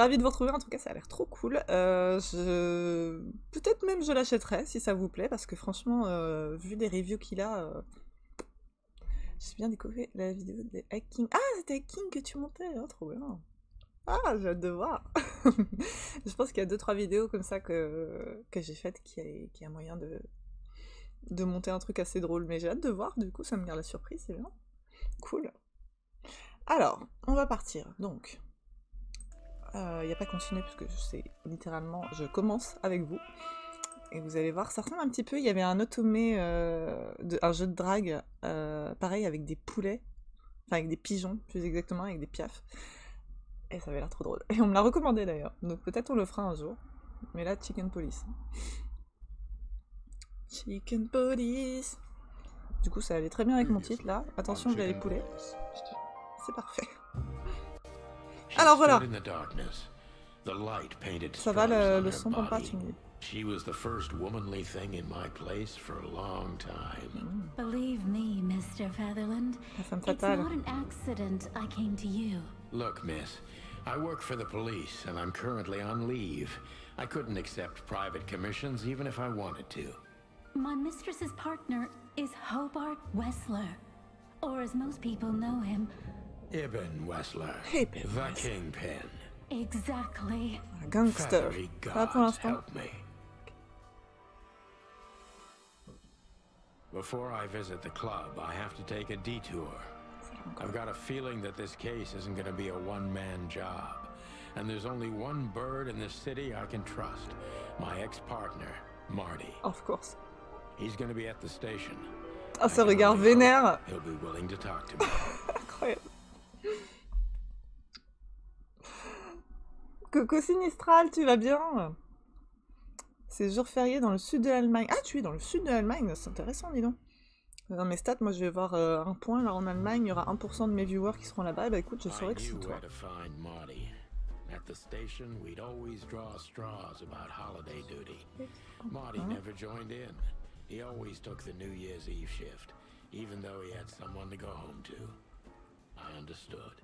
Ravi de vous retrouver, en tout cas ça a l'air trop cool. Peut-être même je l'achèterai si ça vous plaît, parce que franchement, vu les reviews qu'il a, j'ai bien découvert la vidéo des hacking. Ah, c'était hacking que tu montais, oh, trop bien. Ah, j'ai hâte de voir. Je pense qu'il y a 2-3 vidéos comme ça que j'ai faites qui a moyen de monter un truc assez drôle, mais j'ai hâte de voir, du coup ça me garde la surprise, c'est bien. Cool. Alors, on va partir, donc... Il n'y a pas continuer parce que c'est littéralement, je commence avec vous. Et vous allez voir, ça ressemble un petit peu, il y avait un automé, un jeu de drague, pareil avec des poulets, enfin avec des pigeons plus exactement, avec des piafs. Et ça avait l'air trop drôle. Et on me l'a recommandé d'ailleurs, donc peut-être on le fera un jour. Mais là, Chicken Police. Chicken Police. Du coup, ça allait très bien avec mon titre là. Attention, il y a les poulets. C'est parfait. Alors voilà. Ça va, le son pompe pas, tu me dis. She was the first womanly thing in my place for a long time. Believe me, Mr. Featherland, it's not an accident I came to you. Look, miss, I work for the police and I'm currently on leave. I couldn't accept private commissions even if I wanted to. My mistress's partner is Hobart Wessler, or as most people know him, Ibn Wessler, the kingpin. Exactly. Un gangster. Pas pour l'instant. Before I visit the club, I have to take a detour. I've got a feeling that this case isn't going to be a one-man job. And there's only one bird in this city I can trust. My ex-partner, Marty. Of course. He's going to be at the station. Ah, ce regard vénère. He'll be willing to talk to me. Incroyable. Coco Sinistral, tu vas bien? C'est jour férié dans le sud de l'Allemagne. Ah, tu es dans le sud de l'Allemagne, c'est intéressant, dis donc. Dans mes stats, moi je vais voir un point là en Allemagne, il y aura 1% de mes viewers qui seront là-bas, et bah écoute, je saurais que c'est toi. At the station, we'd always draw straws about holiday duty. Marty never joined in. He always took the New Year's Eve shift, even though he had someone to go home to. I understood.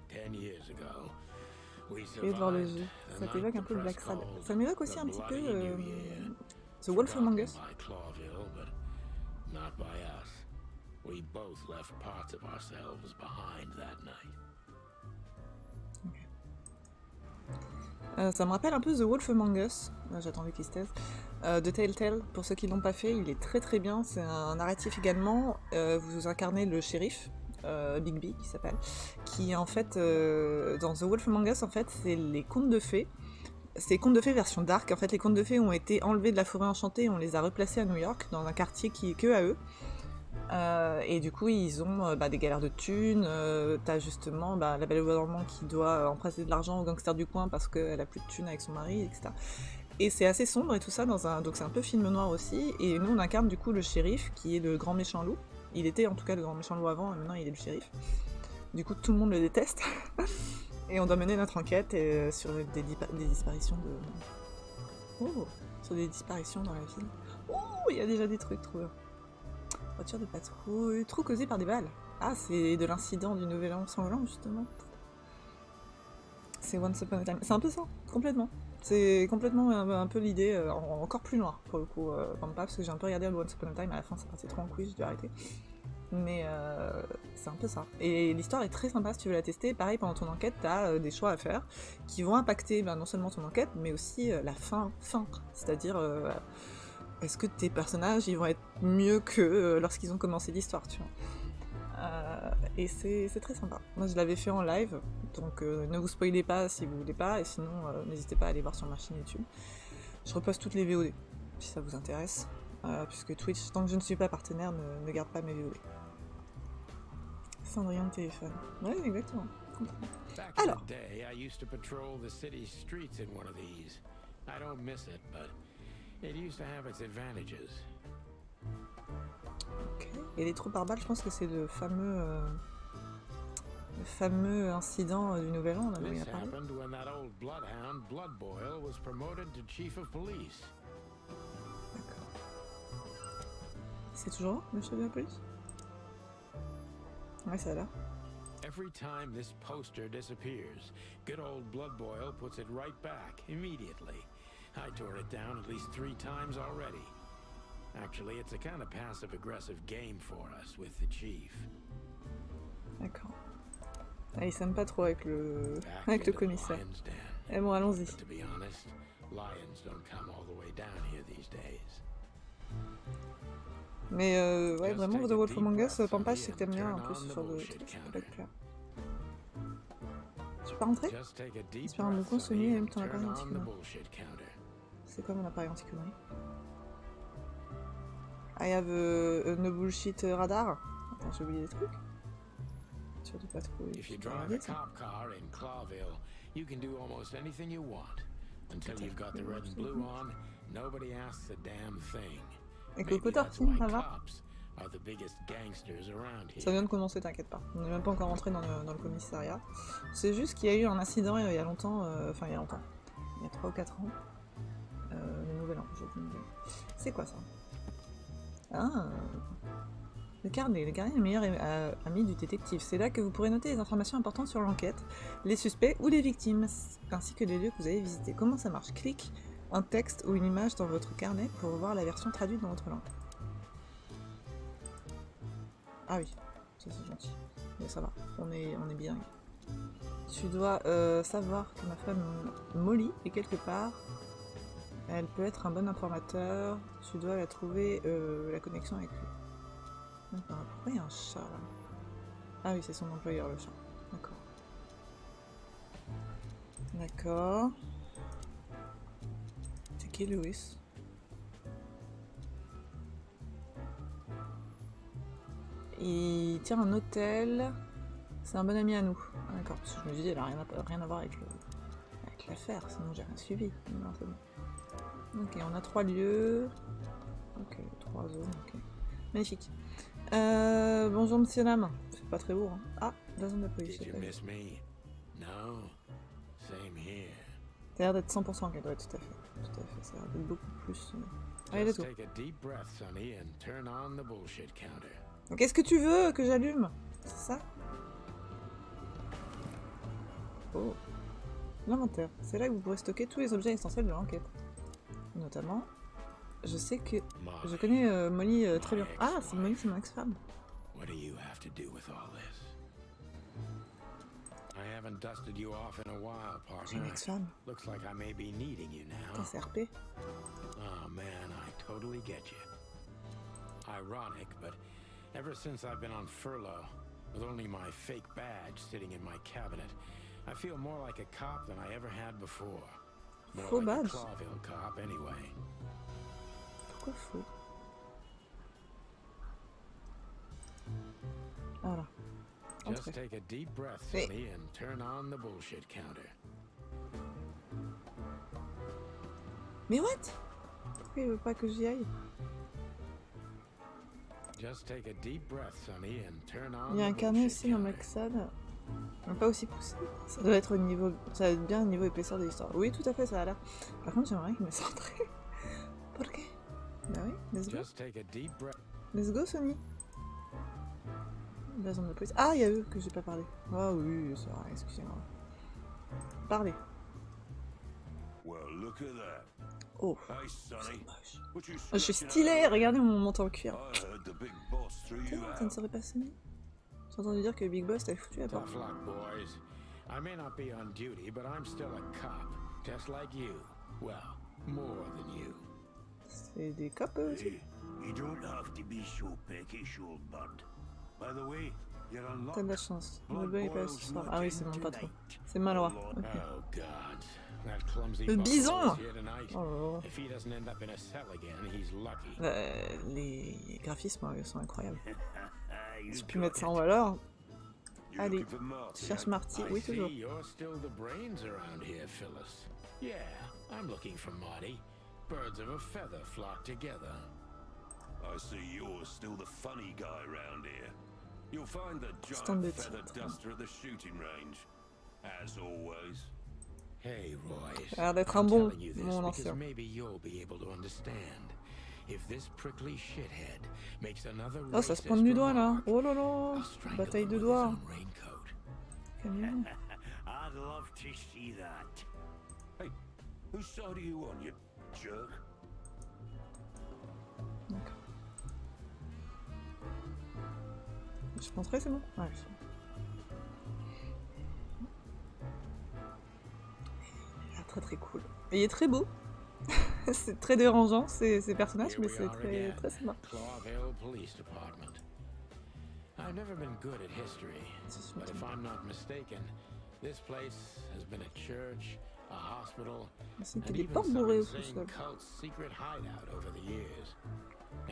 10 years ago, we survived. Ça t'évoque un peu le Black Sad. Ça m'évoque aussi un petit peu The Wolf Among Us. Not by us. We both left parts of ourselves behind that night. Ça me rappelle un peu The Wolf Among Us, j'attendais qu'il se taise, de Telltale, pour ceux qui l'ont pas fait, il est très très bien, c'est un narratif également, vous incarnez le shérif, Bigby qui s'appelle, qui en fait, dans The Wolf Among Us, en fait, c'est les contes de fées, c'est les contes de fées version dark, en fait les contes de fées ont été enlevés de la forêt enchantée et on les a replacés à New York, dans un quartier qui est que à eux. Et du coup ils ont des galères de thunes, t'as justement la belle au bois dormant qui doit emprunter de l'argent aux gangsters du coin parce qu'elle a plus de thunes avec son mari, etc. Et c'est assez sombre et tout ça, donc c'est un peu film noir aussi, et nous on incarne du coup le shérif qui est le grand méchant loup, il était en tout cas le grand méchant loup avant, et maintenant il est le shérif. Du coup tout le monde le déteste, et on doit mener notre enquête sur des disparitions de... Oh, sur des disparitions dans la ville. Oh, il y a déjà des trucs trop bien. Voiture de patrouille, trop causée par des balles. Ah, c'est de l'incident du Nouvel An sanglant, justement. C'est Once Upon a Time. C'est un peu ça, complètement. C'est complètement un peu l'idée, encore plus noir, pour le coup. Pas parce que j'ai un peu regardé Once Upon a Time, à la fin ça partait trop en couille, j'ai dû arrêter. Mais c'est un peu ça. Et l'histoire est très sympa si tu veux la tester. Pareil, pendant ton enquête, t'as des choix à faire qui vont impacter non seulement ton enquête, mais aussi la fin. C'est-à-dire... est-ce que tes personnages ils vont être mieux que lorsqu'ils ont commencé l'histoire, tu vois. Et c'est très sympa. Moi je l'avais fait en live, donc ne vous spoilez pas si vous voulez pas, et sinon n'hésitez pas à aller voir sur ma chaîne YouTube. Je reposte toutes les VOD, si ça vous intéresse, puisque Twitch, tant que je ne suis pas partenaire, ne garde pas mes VOD. Cendrillon de téléphone. Ouais, exactement. Alors. It used to have its advantages. Ok. Et les trous par balles, je pense que c'est le fameux incident du Nouvel An, là, où il a parlé. D'accord. C'est toujours le chef de la police? Ouais, ça a l'air. Every time this poster disappears, good old Blood Boil puts it right back immediately. I tore it down at least 3 times already. Actually, it's a kind of passive-aggressive game for us with the chief. D'accord. Ah, il s'aime pas trop avec le commissaire. Eh bon, allons-y. To be honest, lions don't come all the way down here these days. Mais ouais, vraiment, The Wolf Among Us, Pampa, je sais que t'aimes bien un peu ce genre de truc, ça peut te plaire. Tu peux pas rentrer? J'espère un bon coup, Sony, et même ton appareil anti-connerie. C'est quoi mon appareil anti-connerie? I have no bullshit radar. Attends, j'ai oublié des trucs. Surtout pas trop. If you drive a cop car in Clawville, you can do almost anything you want. Until you've got the red and blue on, nobody asks a damn thing. Et Coco Tortine, ça va? Ça vient de commencer, t'inquiète pas. On n'est même pas encore rentré dans le commissariat. C'est juste qu'il y a eu un incident il y a longtemps, enfin il y a longtemps, il y a 3 ou 4 ans. Le nouvel an, j'ai oublié. C'est quoi ça? Ah, le carnet est le meilleur ami du détective. C'est là que vous pourrez noter les informations importantes sur l'enquête, les suspects ou les victimes, ainsi que les lieux que vous avez visités. Comment ça marche? Clique un texte ou une image dans votre carnet pour voir la version traduite dans votre langue. Ah oui, ça c'est gentil. Mais ça va, on est bien. Tu dois savoir que ma femme Molly est quelque part. Elle peut être un bon informateur. Tu dois la trouver, la connexion avec lui. D'accord. Pourquoi il y a un chat là? Ah oui, c'est son employeur le chat. D'accord. D'accord. C'est qui Louis? Il tient un hôtel. C'est un bon ami à nous. Ah, d'accord, parce que je me disais, elle a rien à voir avec l'affaire, sinon j'ai rien suivi. Non, c'est bon. Ok, on a 3 lieux. Ok, 3 zones, ok. Magnifique. Bonjour monsieur Lam. C'est pas très beau, hein. Ah, la zone de police. T'as l'air d'être 100% qu'elle doit être tout à fait. Tout à fait, ça a l'air d'être beaucoup plus. Allez, let's go. Qu'est-ce que tu veux que j'allume? C'est ça? Oh. L'inventaire. C'est là que vous pourrez stocker tous les objets essentiels de l'enquête. Notamment, je sais que... Je connais Molly très bien. Ah, c'est Molly, c'est mon ex-femme. J'ai une ex-femme. Putain, c'est RP. Oh man, I totally get you. Ironic, but ever since I've been on furlough, with only my fake badge sitting in my cabinet, I feel more like a cop than I ever had before. Faux badge. Cop, anyway. Pourquoi faux? Voilà. Just take a deep breath, Sonny, and turn on the bullshit counter. Mais what? Pourquoi il veut pas que j'y aille? Just take a deep breath, Sonny, and turn on. Il y a un carnet aussi dans Maxad. Pas aussi poussé. Ça doit être au niveau. Ça va être bien au niveau épaisseur de l'histoire. Oui, tout à fait, ça a l'air. Par contre, j'aimerais qu'il me centre. Pourquoi? Bah oui, let's go. Let's go, Sony. La zone de police. Ah, il y a eux que j'ai pas parlé. Ah oui, c'est vrai, excusez-moi. Parlez. Oh, c'est moche. Oh, je suis stylé, regardez mon manteau en cuir. Ça ne serait pas Sony? J'ai entendu dire que Big Boss t'avait foutu à part. C'est des cops aussi? T'as de la chance. Le bug est pas ce soir. Ah oui, c'est mon patron. C'est Malroy. Ok. Le bison! Oh. Les graphismes sont incroyables. J'ai pu mettre ça en valeur. Allez, tu cherches Marty. Oui, toujours. Stand de titre. Hey Royce, a l'air d'être un bon, mon ancien. Oh, ça se pointe du doigt là. Oh là là. Bataille de doigts. Calmez-vous. I'd love to see that. Hey, whose side are you on, you jerk? D'accord. Je montrerai, c'est bon? Ouais, c'est bon. Il a l'air très très cool. Et il est très beau. C'est très dérangeant ces personnages, mais c'est très très sympa. I've never been good at history, but if I'm not mistaken, this place has been a church, a hospital, C'est and des even portes some bourrées au insane sous-sol. cult's secret hideout over the years.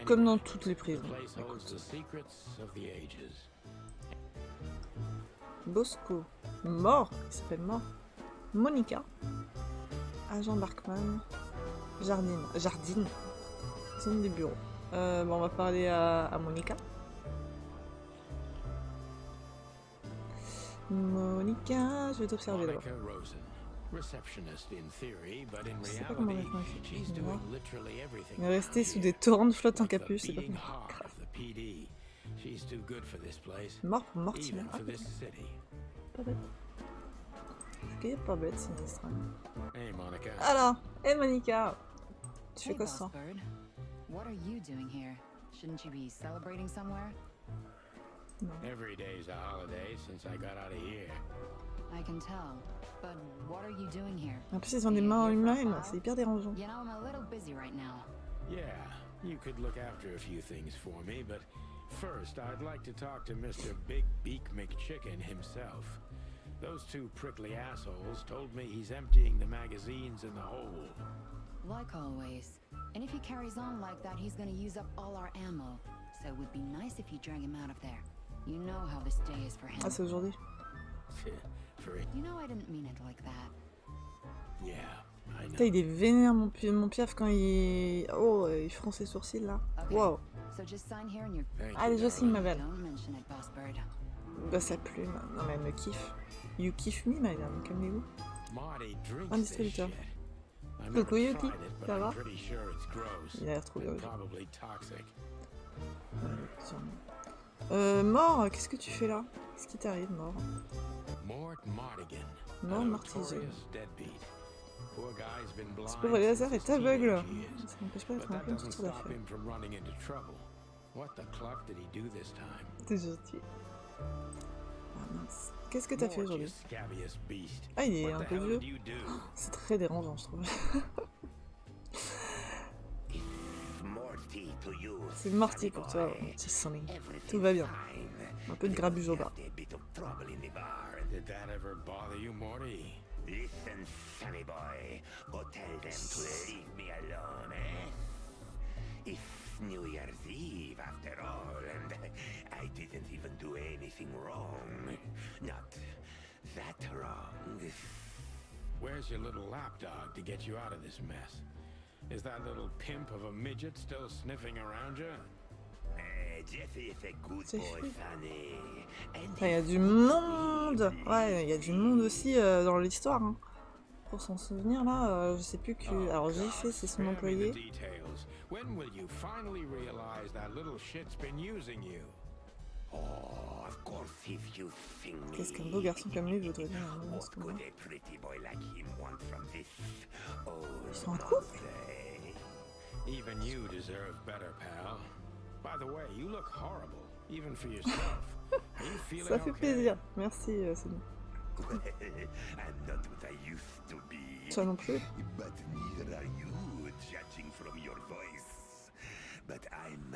Comme dans Anyway, toutes les the prisons. place holds the secrets of the ages. Bosco. Mort. Il s'appelle Mort. Monica. Agent Barkman. Jardine. Zone des bureaux. Bon, on va parler à Monica. Monica, je vais t'observer d'abord. Monica Rosen, receptionist in theory, but in Je sais pas comment reality, mettre un she's effet. doing literally everything. Mais rester around sous here. des torrents de flotte en But the capuche, c'est pas beating bon. heart of the PD. She's too good for this place, Mort pour Mortimer. even Ah, for this city. pas bête. Est-ce qu'il est pas bête, sinistre? Hey, Monica. Alors, et Monica, tu fais Hey, quoi Boss ce soir? Bird. What are you doing here? Shouldn't you be celebrating somewhere? Every day's a holiday since I got out of here. I can tell. But what are you doing here? En plus, ils ont des mains en humaines, c'est hyper dérangeant. You know, I'm a little busy right now. Yeah, you could look after a few things for me, but first I'd like to talk to Mr. Big Beak McChicken himself. Those two prickly assholes told me he's emptying the magazines in the hole. Like always. And if he carries on like that, he's gonna use up all our ammo. So it would be nice if you drag him out of there. You know how this day is for him. Ah, c'est aujourd'hui. For You know I didn't mean it like that. yeah, I know. Putain, il est vénère, mon piaf, quand il... Oh, il fronce ses sourcils, là. Okay. Wow. So just sign here and you're... Thank you, Allez, je signe, ma darling. belle. Don't mention it, Boss Bird. Bah, sa plume. Non, mais elle me kiffe. You kiff me, madame, calmez-vous. Marty drinks Un this distributeur. shit. I've Coucou, never Yuki. tried it, but Ça I'm va? pretty sure it's gross Il a l'air trop bien. and probably toxic. Mort, qu'est-ce que tu fais là? Qu'est-ce qui t'arrive, Mort? Mort Mardigan. Mort a Martigan. notorious deadbeat. Poor guy's been blind Ce pauvre Lézard since est his aveugle. teenage Ça n'empêche pas years. d'être But un that peu une doesn't structure stop d'affaires. him from running into trouble. What the cluck did he do this time? T'es gentil. Ah mince. Qu'est-ce que t'as fait Mort, you aujourd'hui? scabious beast. Ah, il est What un the peu hell vieux. did you do? C'est très dérangeant, je trouve. Morty to you. C'est Morty pour toi, mon petit Sonny. Tout va bien. Un peu de grabuge au bas. A bit of trouble in the bar. Did that ever bother you, Morty? Listen, sonny boy. Go tell them to leave me alone, eh? It's New Year's Eve after all, and I didn't even do anything wrong. Not that wrong. Where's your little lapdog to get you out of this mess? Is that little pimp of a midget still sniffing around you? Jeffy is a good C'est boy, fou. Sonny. And Il y a du monde. Ouais, il y a du monde aussi dans l'histoire. Hein. Pour s'en souvenir, là, je sais plus que... Alors, j'ai fait, c'est son Spare me the employé. details. When will you finally realize that little shit's been using you? oh, of course, if you think me. Qu'est-ce qu'un beau garçon comme lui voudrait dire un What monstre comme could moi? a pretty boy like him want from this? Oh, Ils sont en couple. lovely. Even you deserve better, pal. By the way, you look horrible, even for yourself. Are you feeling Ça fait okay? plaisir. Merci, Sonny. Well, I'm not what I used to be. Toi non plus. But neither are you, judging from your voice. But I'm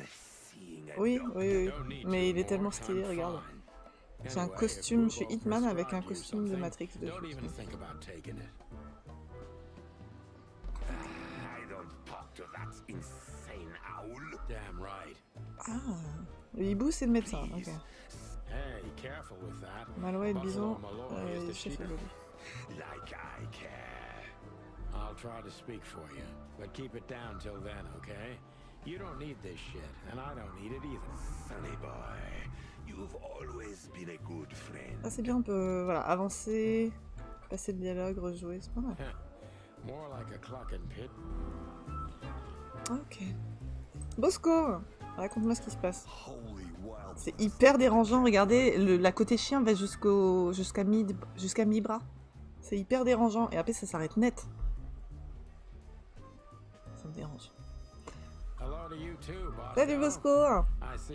seeing a Oui, doctor. oui, oui. Don't need Mais to, il est tellement Mort, stylé, I'm regarde. fine. J'ai un Anyway, costume, if je suis Google Hitman avec un prescribed you costume de something, Matrix don't dessus. even think about taking it. I don't talk to that insane owl. Damn right. Ah, le hibou, c'est le médecin. Ok. Hey, careful with that. Malouet et le bison, Buffalo Malloy is the chef chief. de lobby. Like I care. I'll try to speak for you, but keep it down till then, okay? You don't need this shit, and I don't need it either. Sonny boy, you've always been a good friend. Ah, c'est bien, on peut voilà, avancer, passer le dialogue, rejouer, c'est pas mal. More like a clock and pit. Ok. Bosco, raconte-moi ce qui se passe. Holy wild C'est hyper dérangeant, regardez, la côté chien va jusqu'à mi-bras. C'est hyper dérangeant, et après ça s'arrête net. Ça me dérange. Salut Bosco!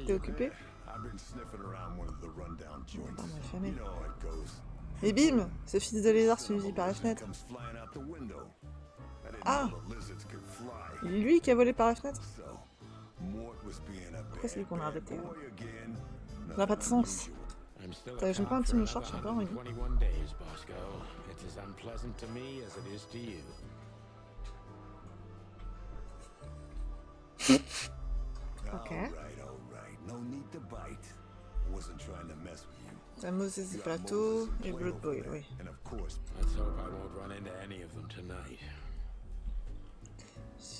T'es occupé? Et bim! Ce fils de lézard suivi par la fenêtre. Ah! Lui qui a volé par la fenêtre? Pourquoi c'est lui qu'on a arrêté? Ça n'a pas de sens. Je me prends un petit mouchoir, je suis encore envie. Ok. La Moses du plateau et Blood Boy, oui.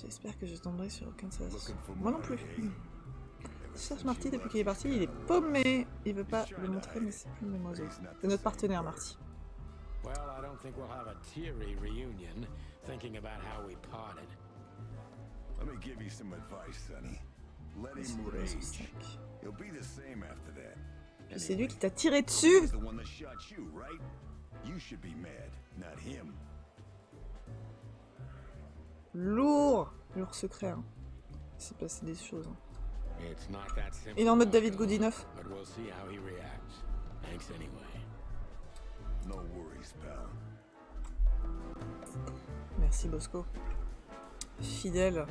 J'espère que je tomberai sur aucun de ces... Moi non plus. Je cherche Marty depuis qu'il est parti, il est paumé. Il veut pas le montrer, mais c'est plus le même oiseau. C'est notre partenaire, Marty. Well, I don't think we'll have a teary reunion, thinking about how we parted. Let me give you some advice, Sonny. Let him rage. He'll be the same after that. C'est lui qui t'a tiré dessus. He's the one that shot you, right? You should be mad, not him. Lourd. Lourd secret, hein. Il s'est passé des choses. Hein. Il est en mode David Goodenough. No worries, pal. Merci Bosco. Fidèle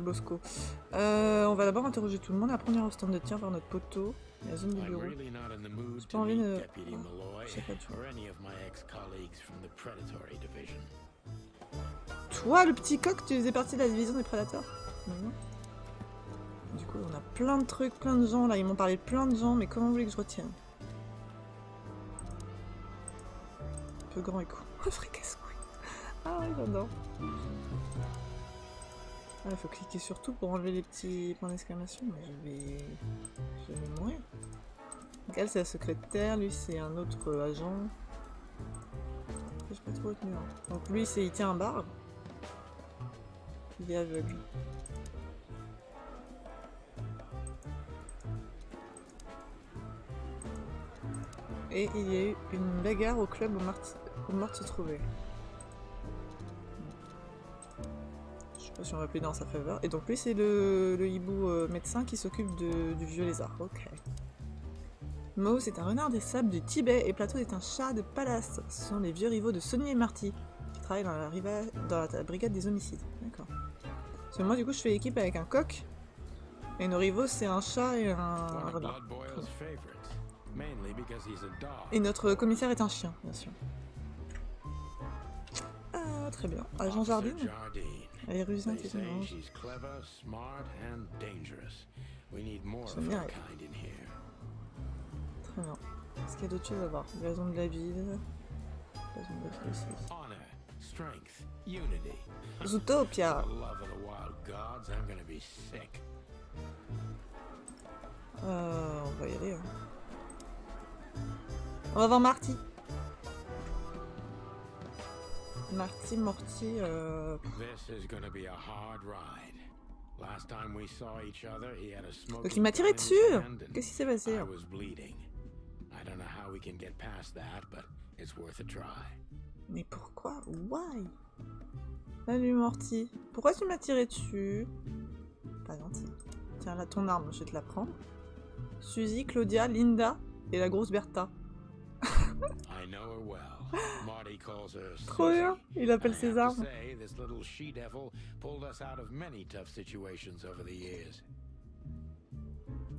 Bosco. On va d'abord interroger tout le monde. Après on ira au stand de tir vers notre poteau. La zone du bureau. J'ai pas envie de... Oh, je sais pas tout. Toi, le petit coq, tu faisais partie de la division des prédateurs? Non. Du coup, on a plein de trucs, plein de gens. Là, ils m'ont parlé de plein de gens, mais comment vous voulez que je retienne? Un peu grand et court. Oh, fricasse-couille. Ah oui, j'adore. Ah, il faut cliquer sur tout pour enlever les petits points d'exclamation. Mais je vais mourir. Donc elle, c'est la secrétaire. Lui, c'est un autre agent. Je sais pas trop retenir. Donc lui, il tient un bar. Il est aveugle. Et il y a eu une bagarre au club où Mort se trouvait. Je sais pas si on va appeler dans sa faveur. Et donc lui c'est le hibou médecin qui s'occupe du vieux lézard. Ok. Moe c'est un renard des sables du Tibet et Plateau est un chat de palace. Ce sont les vieux rivaux de Sonny et Marty qui travaillent dans la brigade des homicides. D'accord. Parce que moi du coup je fais équipe avec un coq. Et nos rivaux c'est un chat et un renard. Et notre commissaire est un chien, bien sûr. Ah, très bien. Agent Jardine. Elle est rusante et tout. J'aime bien elle. Très bien. Est-ce qu'il y a d'autres choses à voir? La zone de la ville. La zone de la ville aussi. Zootopia. On va y aller. Hein. On va voir Marty. Morty. Donc il m'a tiré dessus. Qu'est-ce qui s'est passé? Mais pourquoi? Why? Salut Morty. Pourquoi tu m'as tiré dessus? Pas gentil. Tiens là ton arme, je vais te la prendre. Suzy, Claudia, Linda et la grosse Bertha. Trop bien, il appelle ses armes.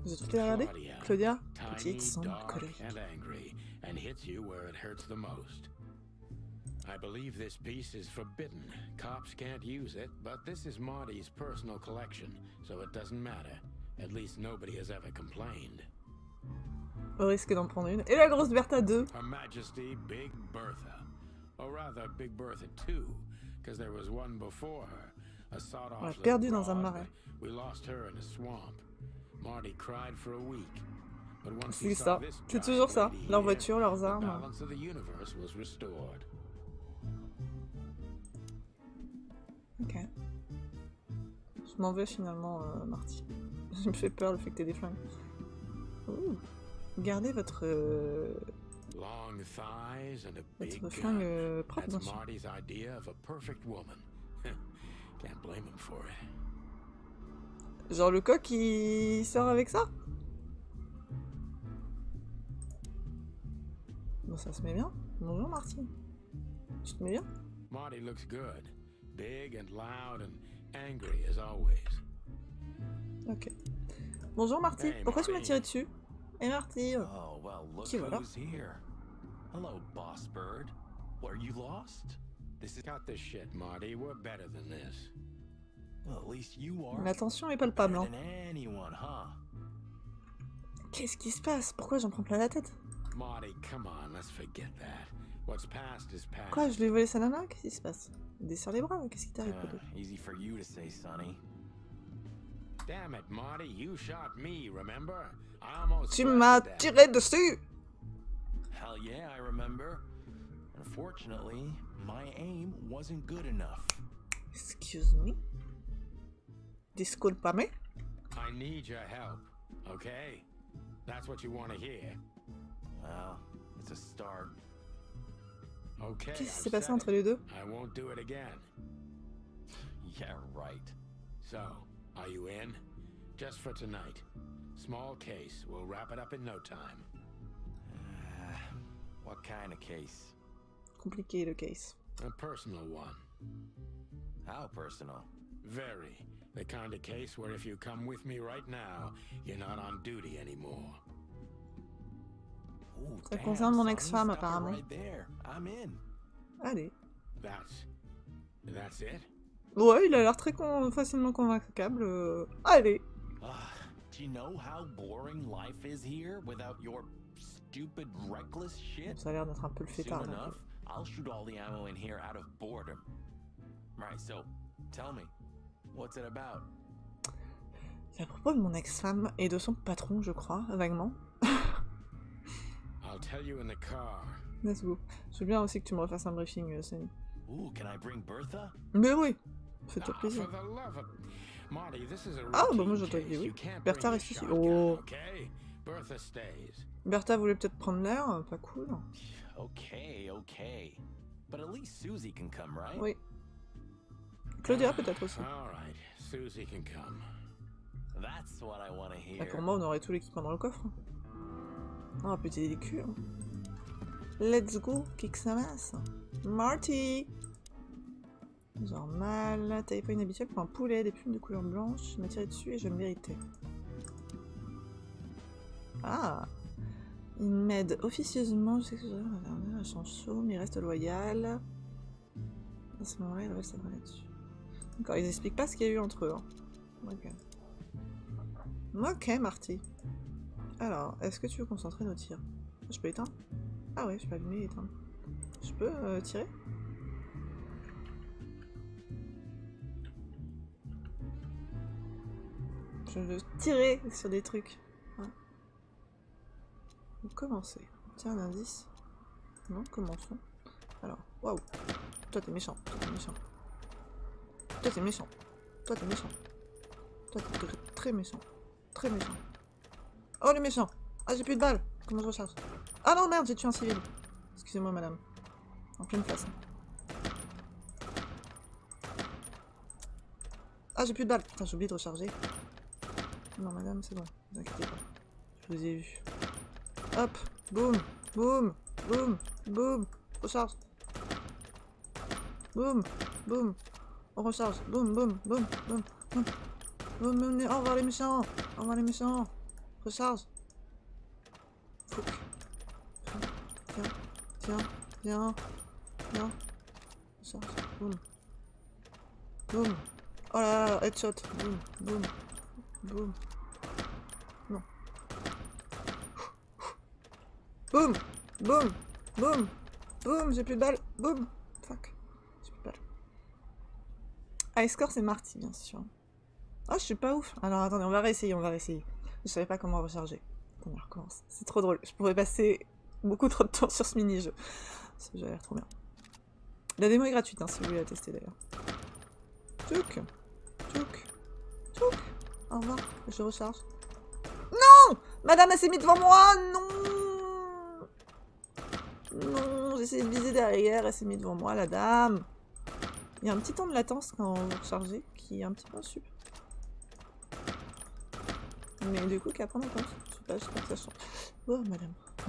Vous êtes toutes les regardées? Claudia, petite, sans colérique. I believe this piece is forbidden. Cops can't use it, but this is Marty's personal collection, so it doesn't matter. At least nobody has ever complained. Au risque d'en prendre une. Et la grosse Bertha 2. Her Majesty Big Bertha. Or rather, Big Bertha 2, because there was one before her. A sawed-off. On l'a perdue dans un marais. We lost her in a swamp. Marty cried for a week. C'est ça. C'est toujours ça. Leur voiture, leurs armes. Ok. Je m'en vais finalement, Marty. Je me fais peur le fait que t'aies des flingues. Ouh. Gardez votre Long thighs and a big votre gun. flingue propre, bien That's sûr. Marty's idea of a perfect woman. Can't blame him for it. Genre le coq il sort avec ça? Bon, ça se met bien. Bonjour Marty. Tu te mets bien? Marty looks good. Big and loud and angry as always. Ok. Bonjour Marty. Hey, Pourquoi tu m'as Marty. tiré dessus? Et Marty. Oh, well, look Qui voilà. who's here. Hello, boss bird. Were you lost? This is cut the shit, Marty. We're better than this. Well, at least you are. La tension est palpable. Better Hein. than anyone, huh? Qu'est-ce qui se passe? Pourquoi j'en prends plein la tête? Marty, come on, let's forget that. What's past is past. Quoi? Je lui ai volé sa nana? Qu'est-ce qui se passe? Desserre les bras. Qu'est-ce qui t'arrive? poteau? Easy for you to say, Sonny. Damn it, Marty, you shot me, remember? I almost Tu sweat m'as to death. tiré dessus! Hell yeah, I remember. Unfortunately, my aim wasn't good enough. Excuse me? Disculpame? I need your help, okay? That's what you want to hear. Well, it's a start. Okay, Qu'est-ce qui I've s'est passé said entre it. les deux? I won't do it again. Yeah, right. So, are you in? Just for tonight. Small case. We'll wrap it up in no time. What kind of case? Compliqué le case. A personal one. How personal? Very. The kind of case where if you come with me right now, you're not on duty anymore. Ooh, Ça damn, concerne mon son, ex-femme, stop it apparemment. right there. I'm in. Allez. That's it? Ouais, il a l'air très facilement convaincable. Allez. Do you know how boring life is here without your stupid, reckless shit? Ça a l'air d'être un peu le Soon fêtard. là. enough, I'll shoot all the ammo in here out of boredom. Right, so tell me, what's it about? C'est à propos de mon ex-femme et de son patron, je crois, vaguement. I'll tell you in the car. Let's go. Je veux bien aussi que tu me refasses un briefing, Sonny. Ooh, can I bring Bertha? Mais oui, fais-toi For plaisir. the love of... Marty, this is a Ah, bah routine moi j'entends case. dire oui. You can't Bertha bring reste your ici. shotgun, Oh. okay? Bertha stays. Bertha voulait peut-être prendre l'air, pas cool. Okay. But at least Susie can come, right? Oui. Claudia peut-être aussi. All right, Susie can come. That's what I want to Et hear. pour moi, on aurait tout l'équipement dans le coffre. Oh, petit des culs. Let's go, kick sa masse. Marty! Genre mal, taille pas inhabituelle pour un poulet, des plumes de couleur blanche. Je m'ai tiré dessus et je le méritais. Ah! Il m'aide officieusement, je sais que je sens chaud, mais il reste loyal. À ce moment-là, il reste sa main là-dessus. D'accord, ils expliquent pas ce qu'il y a eu entre eux. Hein. Ok. Ok, Marty. Alors, est-ce que tu veux concentrer nos tirs? Je peux éteindre? Ah ouais, je peux allumer et éteindre. Je peux tirer? Je veux tirer sur des trucs. Ouais. Donc, commencer. Tiens, un indice. Non, commençons. Alors, waouh. Toi, t'es méchant. Toi, t'es méchant. Toi, t'es méchant. Toi, t'es méchant. Toi, t'es très méchant. Très méchant. Oh, le méchant! Ah, j'ai plus de balles! Comment je recharge? Ah non, merde, j'ai tué un civil. Excusez-moi, madame. En pleine face. Ah, j'ai plus de balles. Putain, j'ai oublié de recharger. Non, madame, c'est bon. Ne vous inquiétez pas. Je vous ai vu. Hop! Boum! Boum! Boum! Boum! Recharge! Boum! Boum! On recharge! Boum! Boum! Boum! Boum! Boum! Boum! Boum! Au revoir les méchants! Au revoir les méchants! Recharge! Fouc! Viens! Recharge! Boum! Boum! Oh là là! Headshot! Boum! Boum! Boum! Non! Boum! Boum! Boum! Boum! J'ai plus de balles! Boum! Fuck! J'ai plus de balles. High score, c'est Marty, bien sûr. Ah, je suis pas ouf! Alors attendez, on va réessayer. Je savais pas comment recharger. Attendez, on recommence. C'est trop drôle. Je pourrais passer beaucoup trop de temps sur ce mini-jeu. Ce jeu a l'air trop bien. La démo est gratuite, hein, si vous voulez la tester d'ailleurs. Tchouk! Au revoir, je recharge. Non! Madame, elle s'est mise devant moi. Non. Non, j'ai essayé de viser derrière, elle s'est mise devant moi, la dame. Il y a un petit temps de latence quand vous rechargez, qui est un petit peu insup. Mais du coup, qu'à prendre en compte. Je sais pas, j'espère que ça change. Oh,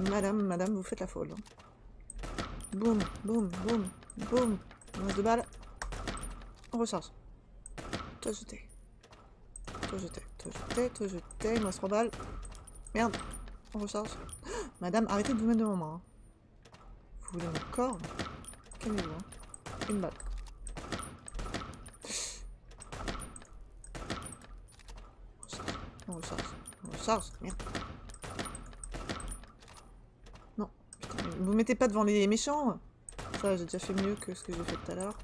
madame, vous faites la folle. Boum, boum, boum, boum. On reste de balles. On recharge. Toi, jeté. Toi, jeté. Toi, jeté. Toi, jeté. Il me reste 3 balles. Merde. On recharge. Madame, arrêtez de vous mettre devant moi. Hein. Vous voulez mon corps? Calmez-vous. Hein. Une balle. On recharge. On recharge. Merde. Non. Putain, vous mettez pas devant les méchants. Ça, j'ai déjà fait mieux que ce que j'ai fait tout à l'heure.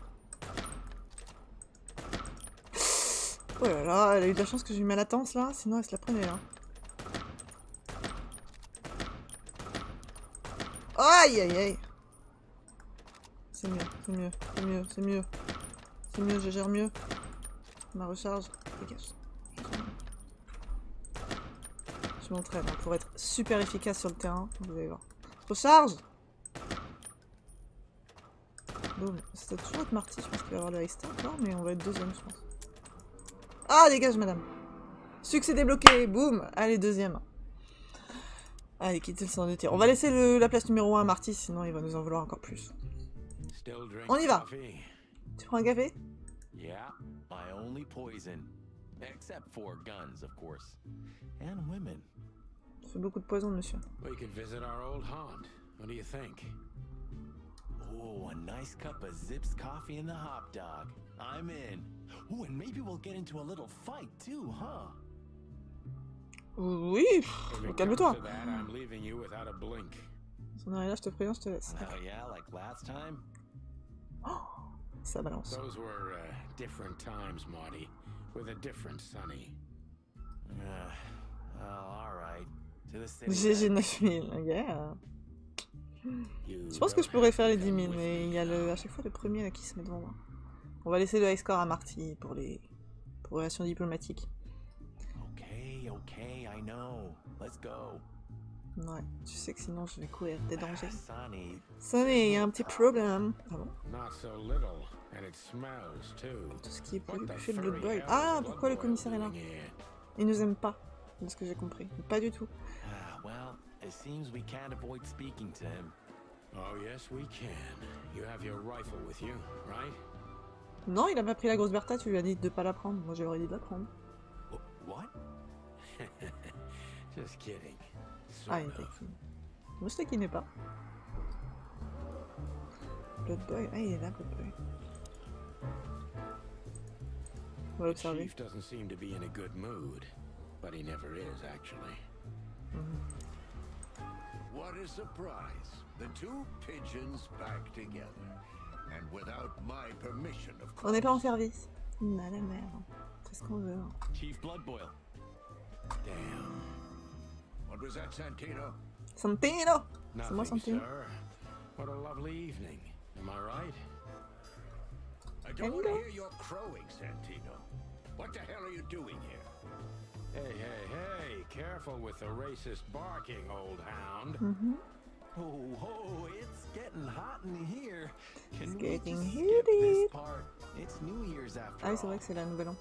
Oh là là, elle a eu de la chance que j'ai eu ma latence là, sinon elle se la prenait là. Aïe aïe aïe. C'est mieux, c'est mieux, c'est mieux, c'est mieux. C'est mieux, je gère mieux. Ma recharge, dégage. Je m'entraîne hein, pour être super efficace sur le terrain, vous allez voir. Recharge. Boum, ça doit toujours être Marty, je pense qu'il va y avoir le high start là, mais on va être deuxième je pense. Ah, dégage, madame. Succès débloqué. Boum. Allez, deuxième. Allez, quittez le centre de tir. On va laisser la place numéro 1 à Marty, sinon il va nous en vouloir encore plus. On y va. Tu prends un café? Yeah, my only poison. Except for guns, of course. And women. Ça fait beaucoup de poison, monsieur. We could visit our old haunt. What do you think? Oh, a nice cup of Zips coffee and the hot dog. I'm in. Oh, and maybe we'll get into a little fight too, huh? Oui, calme-toi. Si on arrive là, je te préviens, je te laisse. Oh yeah, like last time. Oh, ça balance. Those were different times, Marty, with a different Sonny. All right. To the city. GG 9000, yeah. Je pense que je pourrais faire les 10 000, mais il y a à chaque fois le premier là qui se met devant moi. On va laisser le high score à Marty pour les relations diplomatiques. Okay, I know. Let's go. Ouais, tu sais que sinon je vais courir des dangers. Sonny, il y a un petit problème. Ah bon? Tout ce qui est plus fait le Blood Boy. Ah, pourquoi le commissaire est là? Il nous aime pas, de ce que j'ai compris. Pas du tout. Well, it seems we can't avoid speaking to him. Oh yes, we can. You have your rifle with you, right? Non, il a pas pris la grosse Bertha, tu lui as dit de pas la prendre. Moi, j'aurais dit de la prendre. What? Just kidding. Ah, il taquine. Moi, je taquinais pas. Blood Boy. Ah, il est là, Blood Boy. On va l'observer. Chief doesn't seem to be in a good mood, but he never is, actually. What a surprise. The two pigeons back together. And without my permission, of course. On n'est pas en service. On a la merde. C'est ce qu'on veut. Chief Blood Boil. Damn. What was that, Santino? Santino! C'est moi, Nothing, Santino. sir. What a lovely evening. Am I right? I don't want to hear your crowing, Santino. What the hell are you doing here? Hey, careful with the racist barking, old hound. Oh, it's getting hot in here. It's Can we getting just skip heated. this part? It's New Year's after Ah oui, c'est all. vrai que c'est la nouvelle an.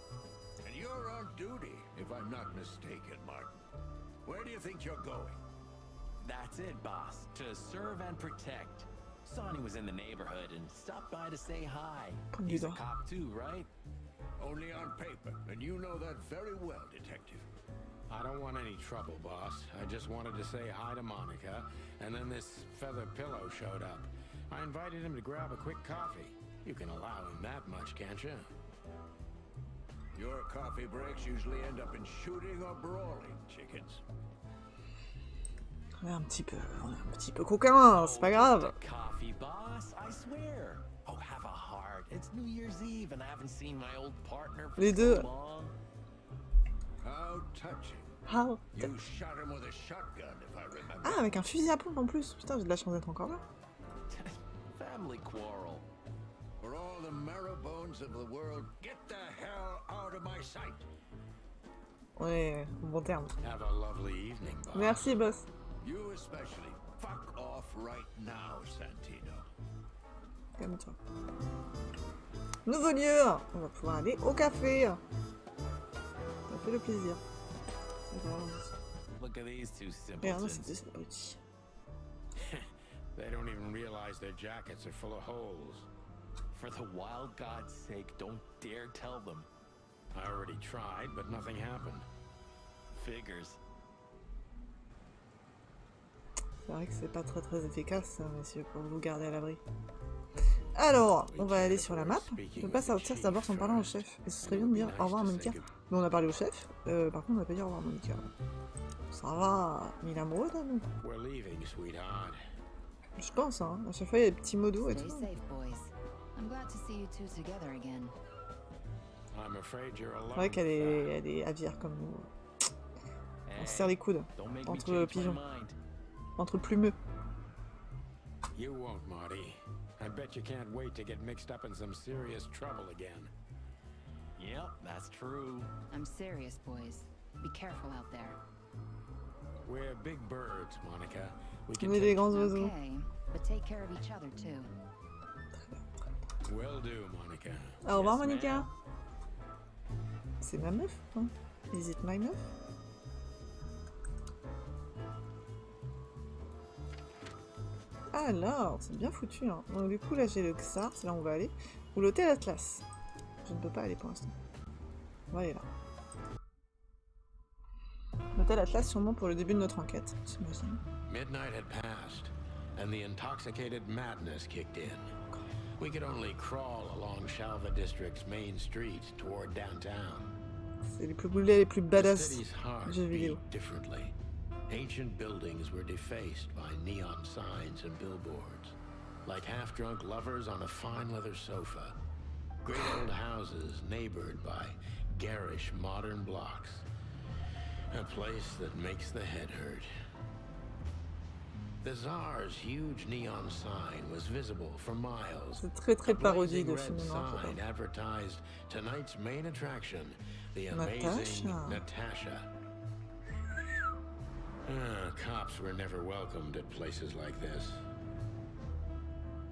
And you're on duty, if I'm not mistaken, Martin. Where do you think you're going? That's it, boss. To serve and protect. Sonny was in the neighborhood and stopped by to say hi. He's a cop too, right? Only on paper, and you know that very well, Detective. I don't want any trouble, boss. I just wanted to say hi to Monica, and then this feather pillow showed up. I invited him to grab a quick coffee. You can allow him that much, can't you? Your coffee breaks usually end up in shooting or brawling, chickens. On est un petit peu coquin, c'est pas grave. Just a coffee, boss. I swear. Oh, have a heart. It's New Year's Eve, and I haven't seen my old partner for Les deux. so long. How touching. How? You shot him with a shotgun, if I remember. Ah, avec un fusil à pompe en plus. Putain, j'ai de la chance d'être encore là. Family quarrel. For all the marrow bones of the world, get the hell out of my sight. On est en bon terme. Have a lovely evening, boss. Merci, boss. You especially. Fuck off right now, Santino. Calme-toi. Nouveau lieu. On va pouvoir aller au café. Ça fait le plaisir. Look at these two Regarde, simpletons. c'était abruti. They don't even realize their jackets are full of holes. For the wild God's sake, don't dare tell them. I already tried, but nothing happened. Figures. C'est vrai que c'est pas très efficace, messieurs, pour vous garder à l'abri. Alors, on va aller sur la map. On peut pas sortir d'abord sans parler au chef. Et ce serait bien de dire au revoir à Monica. Mais on a parlé au chef. Par contre, on va pas dire au revoir à Monica. Ça va, mais il est amoureux de nous. We're leaving, sweetheart. Je pense, hein. À chaque fois, il y a des petits mots doux et Stay tout. safe, boys. I'm glad to see you two together again. I'm afraid you're alone. C'est vrai qu'elle est avière comme nous. On se serre les coudes. Don't make me Entre change my pigeons. mind. Entre plumeux. You won't, Marty. I bet you can't wait to get mixed up in some serious trouble again. Yep, that's true. I'm serious, boys. Be careful out there. We're big birds, Monica. We On can est des take... grands oiseaux. Okay, but take care of each other too. Will do, Monica. Au revoir, Yes, Monica. ma'am. C'est ma meuf, hein. Is it my meuf? Alors, c'est bien foutu, hein. Donc du coup, là, j'ai le Xar, c'est là où on va aller. Ou l'hôtel Atlas. Je ne peux pas aller pour l'instant. On va aller là. L'hôtel Atlas, sûrement pour le début de notre enquête, j'imagine. Midnight had passed, and the intoxicated madness kicked in. We could only crawl along Shalva District's main street toward downtown. C'est les plus boulets, les plus The badass city's heart jeux vidéo. beat differently. Ancient buildings were defaced by neon signs and billboards, like half-drunk lovers on a fine leather sofa. Great old houses neighbored by garish modern blocks. A place that makes the head hurt. The Tsar's huge neon sign was visible for miles. C'est très A parodie blazing de red film noir. je sign crois. advertised tonight's main attraction, the amazing Natasha. Natasha. Cops were never welcomed at places like this.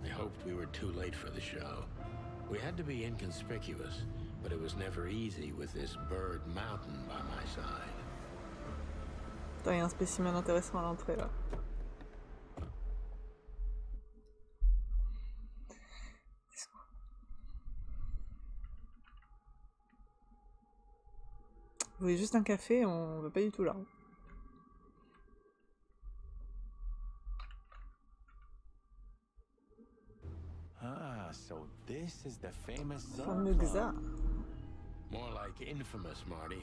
I hoped we were too late for the show. We had to be inconspicuous, but it was never easy with this bird mountain by my side. Attends, il y a un spécimen intéressant à l'entrée là. Vous voulez juste un café, on va pas du tout là. Ah, so this is the famous Fameux Czar Xar. Club. More like infamous, Marty.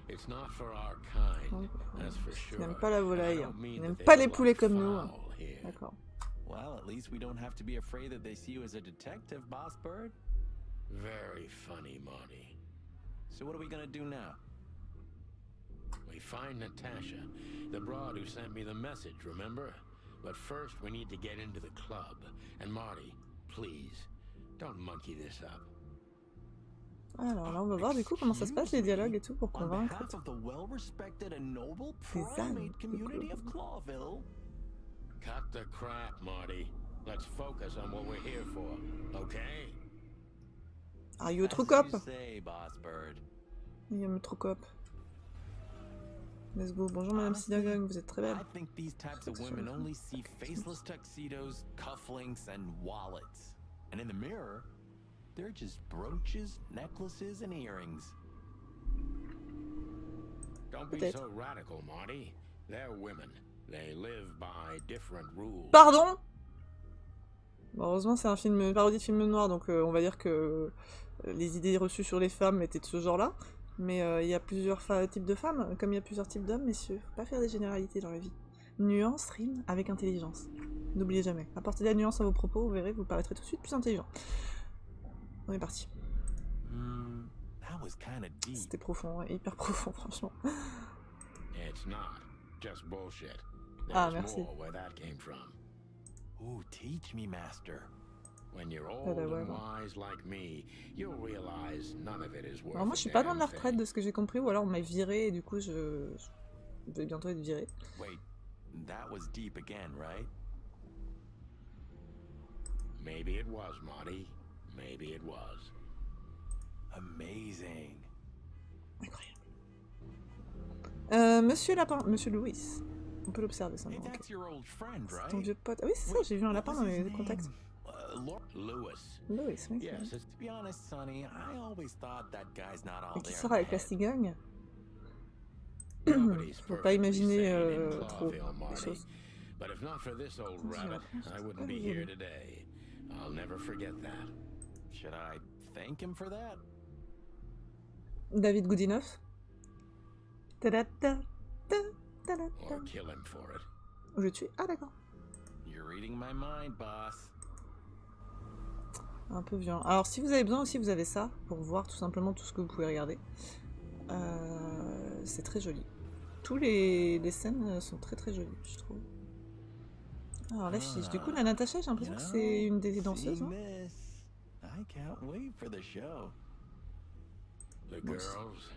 It's not for our kind, that's for sure. Il n'aime pas la And I volaille. don't mean Il that n'aime they pas are les poulets like comme nous. fowl here. D'accord. Well, at least we don't have to be afraid that they see you as a detective, Boss Bird. Very funny, Marty. So what are we gonna do now? We find Natasha, the broad who sent me the message, remember? But first we need to get into the club. And Marty, please, don't monkey this up. Alors là, on va voir du coup comment ça se passe les dialogues et tout pour On convaincre. behalf of the well-respected and noble Des ânes primate de community of Clawville. Clawville. Cut the crap, Marty. Let's focus on what we're here for, okay? Are you a As true cop? you say, Boss Bird. Il y a un true cop. Let's go. Bonjour Madame Synagogue, vous êtes très belle. I think these types of women only see faceless tuxedos, cufflinks, and wallets. And in the mirror, they're just brooches, necklaces, and earrings. Don't be Peut-être. so radical, Marty. They're women. They live by different rules. Pardon? Bon, heureusement, c'est un film, une parodie de film noir, donc on va dire que les idées reçues sur les femmes étaient de ce genre-là. Mais il y a plusieurs types de femmes, comme il y a plusieurs types d'hommes, messieurs. Faut pas faire des généralités dans la vie. Nuance rime avec intelligence. N'oubliez jamais. Apportez de la nuance à vos propos, vous verrez, vous paraîtrez tout de suite plus intelligent. On est parti. That was kind of deep. C'était profond, ouais, hyper profond, franchement. It's not just bullshit. Ah, There's merci. more where that came from. Ooh, teach me, Master. When you're Ah, old ouais, and ouais. wise like me, you'll realize none of it is worth Alors moi je suis pas loin de la retraite de ce que j'ai compris, ou alors on m'a viré et du coup je vais bientôt être viré. Wait, that was deep again, right? Maybe it was, Marty. Maybe it was. Amazing. Incroyable. Monsieur Lapin, Monsieur Louis. On peut l'observer ça. Hey, Ok. that's your old friend, C'est right? ton vieux pote. Ah oui c'est ça, j'ai vu un lapin dans les contacts. Lewis. Louis, oui. Yes, it's To be honest, Sonny, I always thought that guy's not all Et qui there. sort in the avec la head. cigogne. nobody's Faut pas perfectly imaginer sane in trop Clawville, les Marty. choses. But if not for this old Attention, rabbit, la I France, wouldn't c'est be pas here joli. today. I'll never forget that. Should I thank him for that? David Goodinoff. Ta-da-ta, ta-da-ta. Or kill him for it. Je tue. Ah d'accord. You're reading my mind, boss. Un peu violent. Alors si vous avez besoin aussi, vous avez ça pour voir tout simplement tout ce que vous pouvez regarder. C'est très joli. Tous les scènes sont très très jolies, je trouve. Alors l'affiche. Du coup, la Natacha, j'ai l'impression que c'est une des danseuses. Hein. I can't wait for the show. The Moi girls. aussi.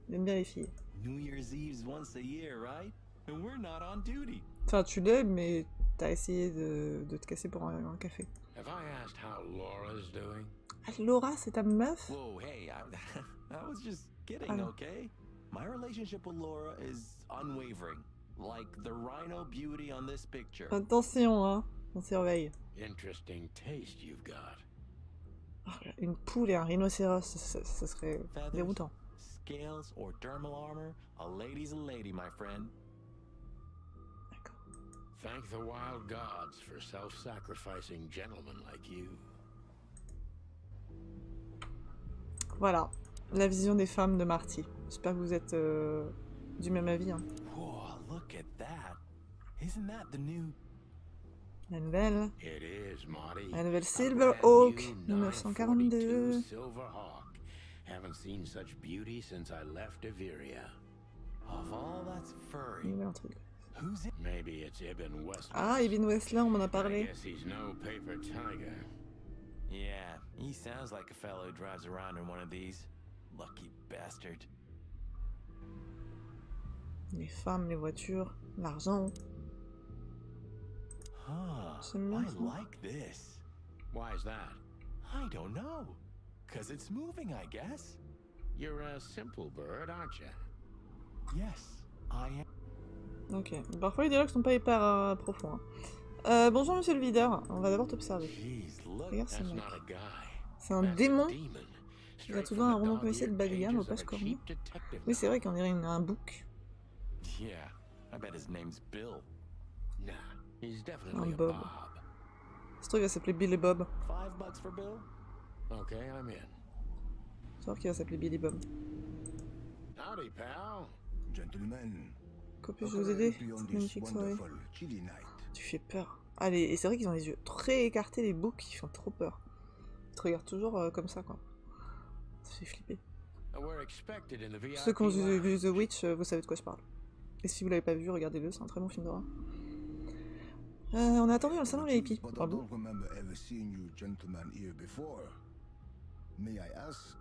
J'aime bien les filles. New Year's Eve's once a year, right? And we're not on duty. Enfin, tu l'aimes, mais t'as essayé de te casser pour un café. Have I asked how Laura's doing? Ah, Laura, c'est ta meuf? Whoa, hey, I was just kidding, Ah. okay? My relationship with Laura is unwavering. Like the rhino beauty on this picture. Attention, hein. On surveille. Interesting taste you've got. Ah, une poule et un rhinocéros, ça serait Feathers, déroutant. scales, or dermal armor, a lady's a lady, my friend. D'accord. Thank the wild gods for self-sacrificing gentlemen like you. Voilà. La vision des femmes de Marty. J'espère que vous êtes du même avis. Hein. Whoa, look at that. Isn't that the new... La nouvelle. It is, Marty. La nouvelle A Silver brand Hawk, new 1942. 942 Silver Hawk. Haven't seen such beauty since I left Averia. Of all that's furry, Nouvelle intrigue. who's it? Maybe it's Ibn West. Ah, Ibn Westler, on m'en a I parlé. guess he's no paper tiger. Yeah, he sounds like a fellow who drives around in one of these. Lucky bastard. Les femmes, les voitures, l'argent. Huh, J'aime bien I ça. like this. Why is that? I don't know. 'Cause it's moving, I guess. You're a simple bird, aren't you? Yes, I am. Ok. Parfois, les dialogues sont pas hyper profonds. Hein. Bonjour, monsieur le videur. On va d'abord t'observer. Jeez, look. Regarde ce That's mec. not a guy. C'est un That's a démon. demon. Il a Straight tout from droit un the roman policier de dog-eared bas de gamme aux pages pages of a cornues. cheap detective Oui, c'est novel. vrai qu'on dirait un book. Yeah, I bet his name's Bill. Nah, he's definitely a Bob. Bob. Ce truc va s'appeler Billy Bob. $5 for Bill? Okay, I'm in. Tu vois qu'il va s'appeler Billy Bob. Howdy, pal. Gentlemen, Comment puis-je vous aider? Cette magnifique soirée. chilly night. Tu fais peur. Allez, et c'est vrai qu'ils ont les yeux très écartés, les boucs, ils font trop peur. Ils te regardent toujours comme ça, quoi. Ça fait flipper. We're expected in the VIP Ceux qui ont vu lounge. The Witch, vous savez de quoi je parle. Et si vous l'avez pas vu, regardez-le, c'est un très bon film d'horreur. On a attendu dans le salon VIP. But I Bravo. don't remember ever seeing you gentlemen here before. May I ask?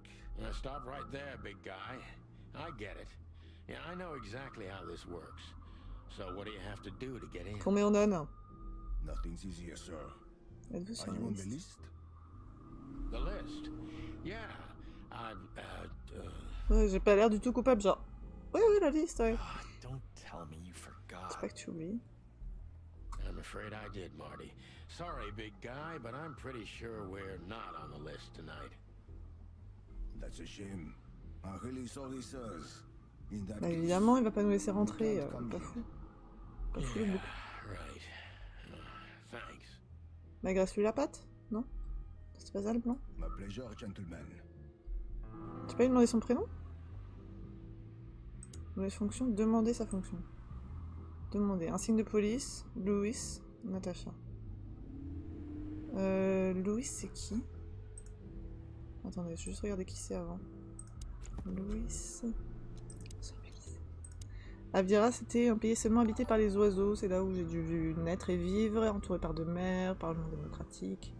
Stop right there, big guy. I get it. Yeah, I know exactly how this works. So what do you have to do to get in? Combien on donne? Nothing's easier, sir. Êtes-vous sur Are la you on the liste? list? The list? Yeah, I've, Ouais, j'ai pas l'air du tout coupable, genre. Oui, oui, la liste, ouais. Ah, don't tell me you C'est forgot. pas que tu oublies. I'm afraid I did, Marty. Sorry, big guy, but I'm pretty sure we're not on the list tonight. That's a shame. I'm really sorry, sirs. In that Bah case, évidemment, il va pas nous laisser rentrer, can't come pas in. fou. Pas fou le bouc. Right. Thanks. Bah graisse-lui la patte, non? C'est pas ça le plan? My pleasure, gentlemen. Tu peux lui demander son prénom? Nouvelle fonction, demander sa fonction. Demander. Un signe de police, Louis, Natacha. Louis, c'est qui? Attendez, je vais juste regarder qui c'est avant. Louis... Je sais plus qui c'est. Avira, c'était un pays seulement habité par les oiseaux. C'est là où j'ai dû naître et vivre, entouré par de mer, parlement démocratique.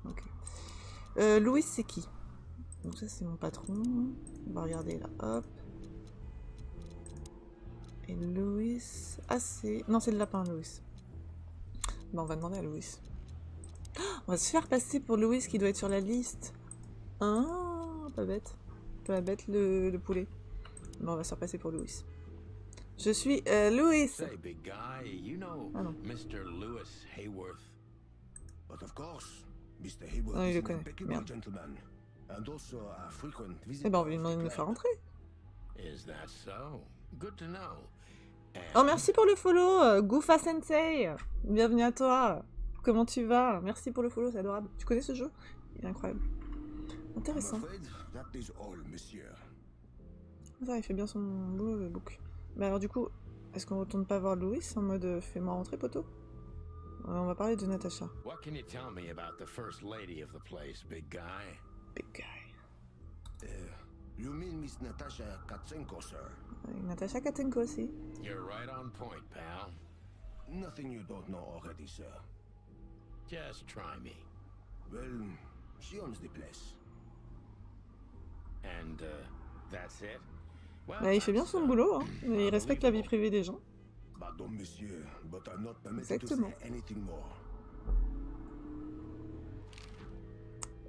Ok. Louis, c'est qui? Donc ça, c'est mon patron. On va regarder là, hop. Et Louis... Ah, c'est... Non, c'est le lapin, Louis. Bah, on va demander à Louis. On va se faire passer pour Louis qui doit être sur la liste. Ah, pas bête. Pas bête le poulet. Bon, on va se faire passer pour Louis. Je suis Louis. Say, big guy, you know Ah non. Mr. Lewis Hayworth. But of course, Mr. Hayworth Ah, il is le an connaît. impeccable Merde. gentleman, and also a frequent Eh visitor ben, on va lui of demander the de nous faire club. rentrer. Is that so? Good to know. Oh, merci pour le follow, Goofa Sensei. Bienvenue à toi. Comment tu vas? Merci pour le follow, c'est adorable. Tu connais ce jeu? Il est incroyable. I'm Intéressant. afraid that is all, monsieur. Ça, il fait bien son boulot, le book. Mais alors, du coup, est-ce qu'on retourne pas voir Louis en mode fais-moi rentrer, poteau? On va parler de Natacha. What can you tell me about the first lady of the place, big guy? Big guy. You mean Miss Natasha Katsenko, sir? Natacha Katenko aussi. You're right on point, pal. Nothing you don't know already, sir. Just try me. Well, she owns the place. And, that's it? Well, Bah, il fait bien that's, son boulot, hein. Il respecte la vie privée des gens. Pardon, monsieur, but I'm not permitted to Exactement. say anything more.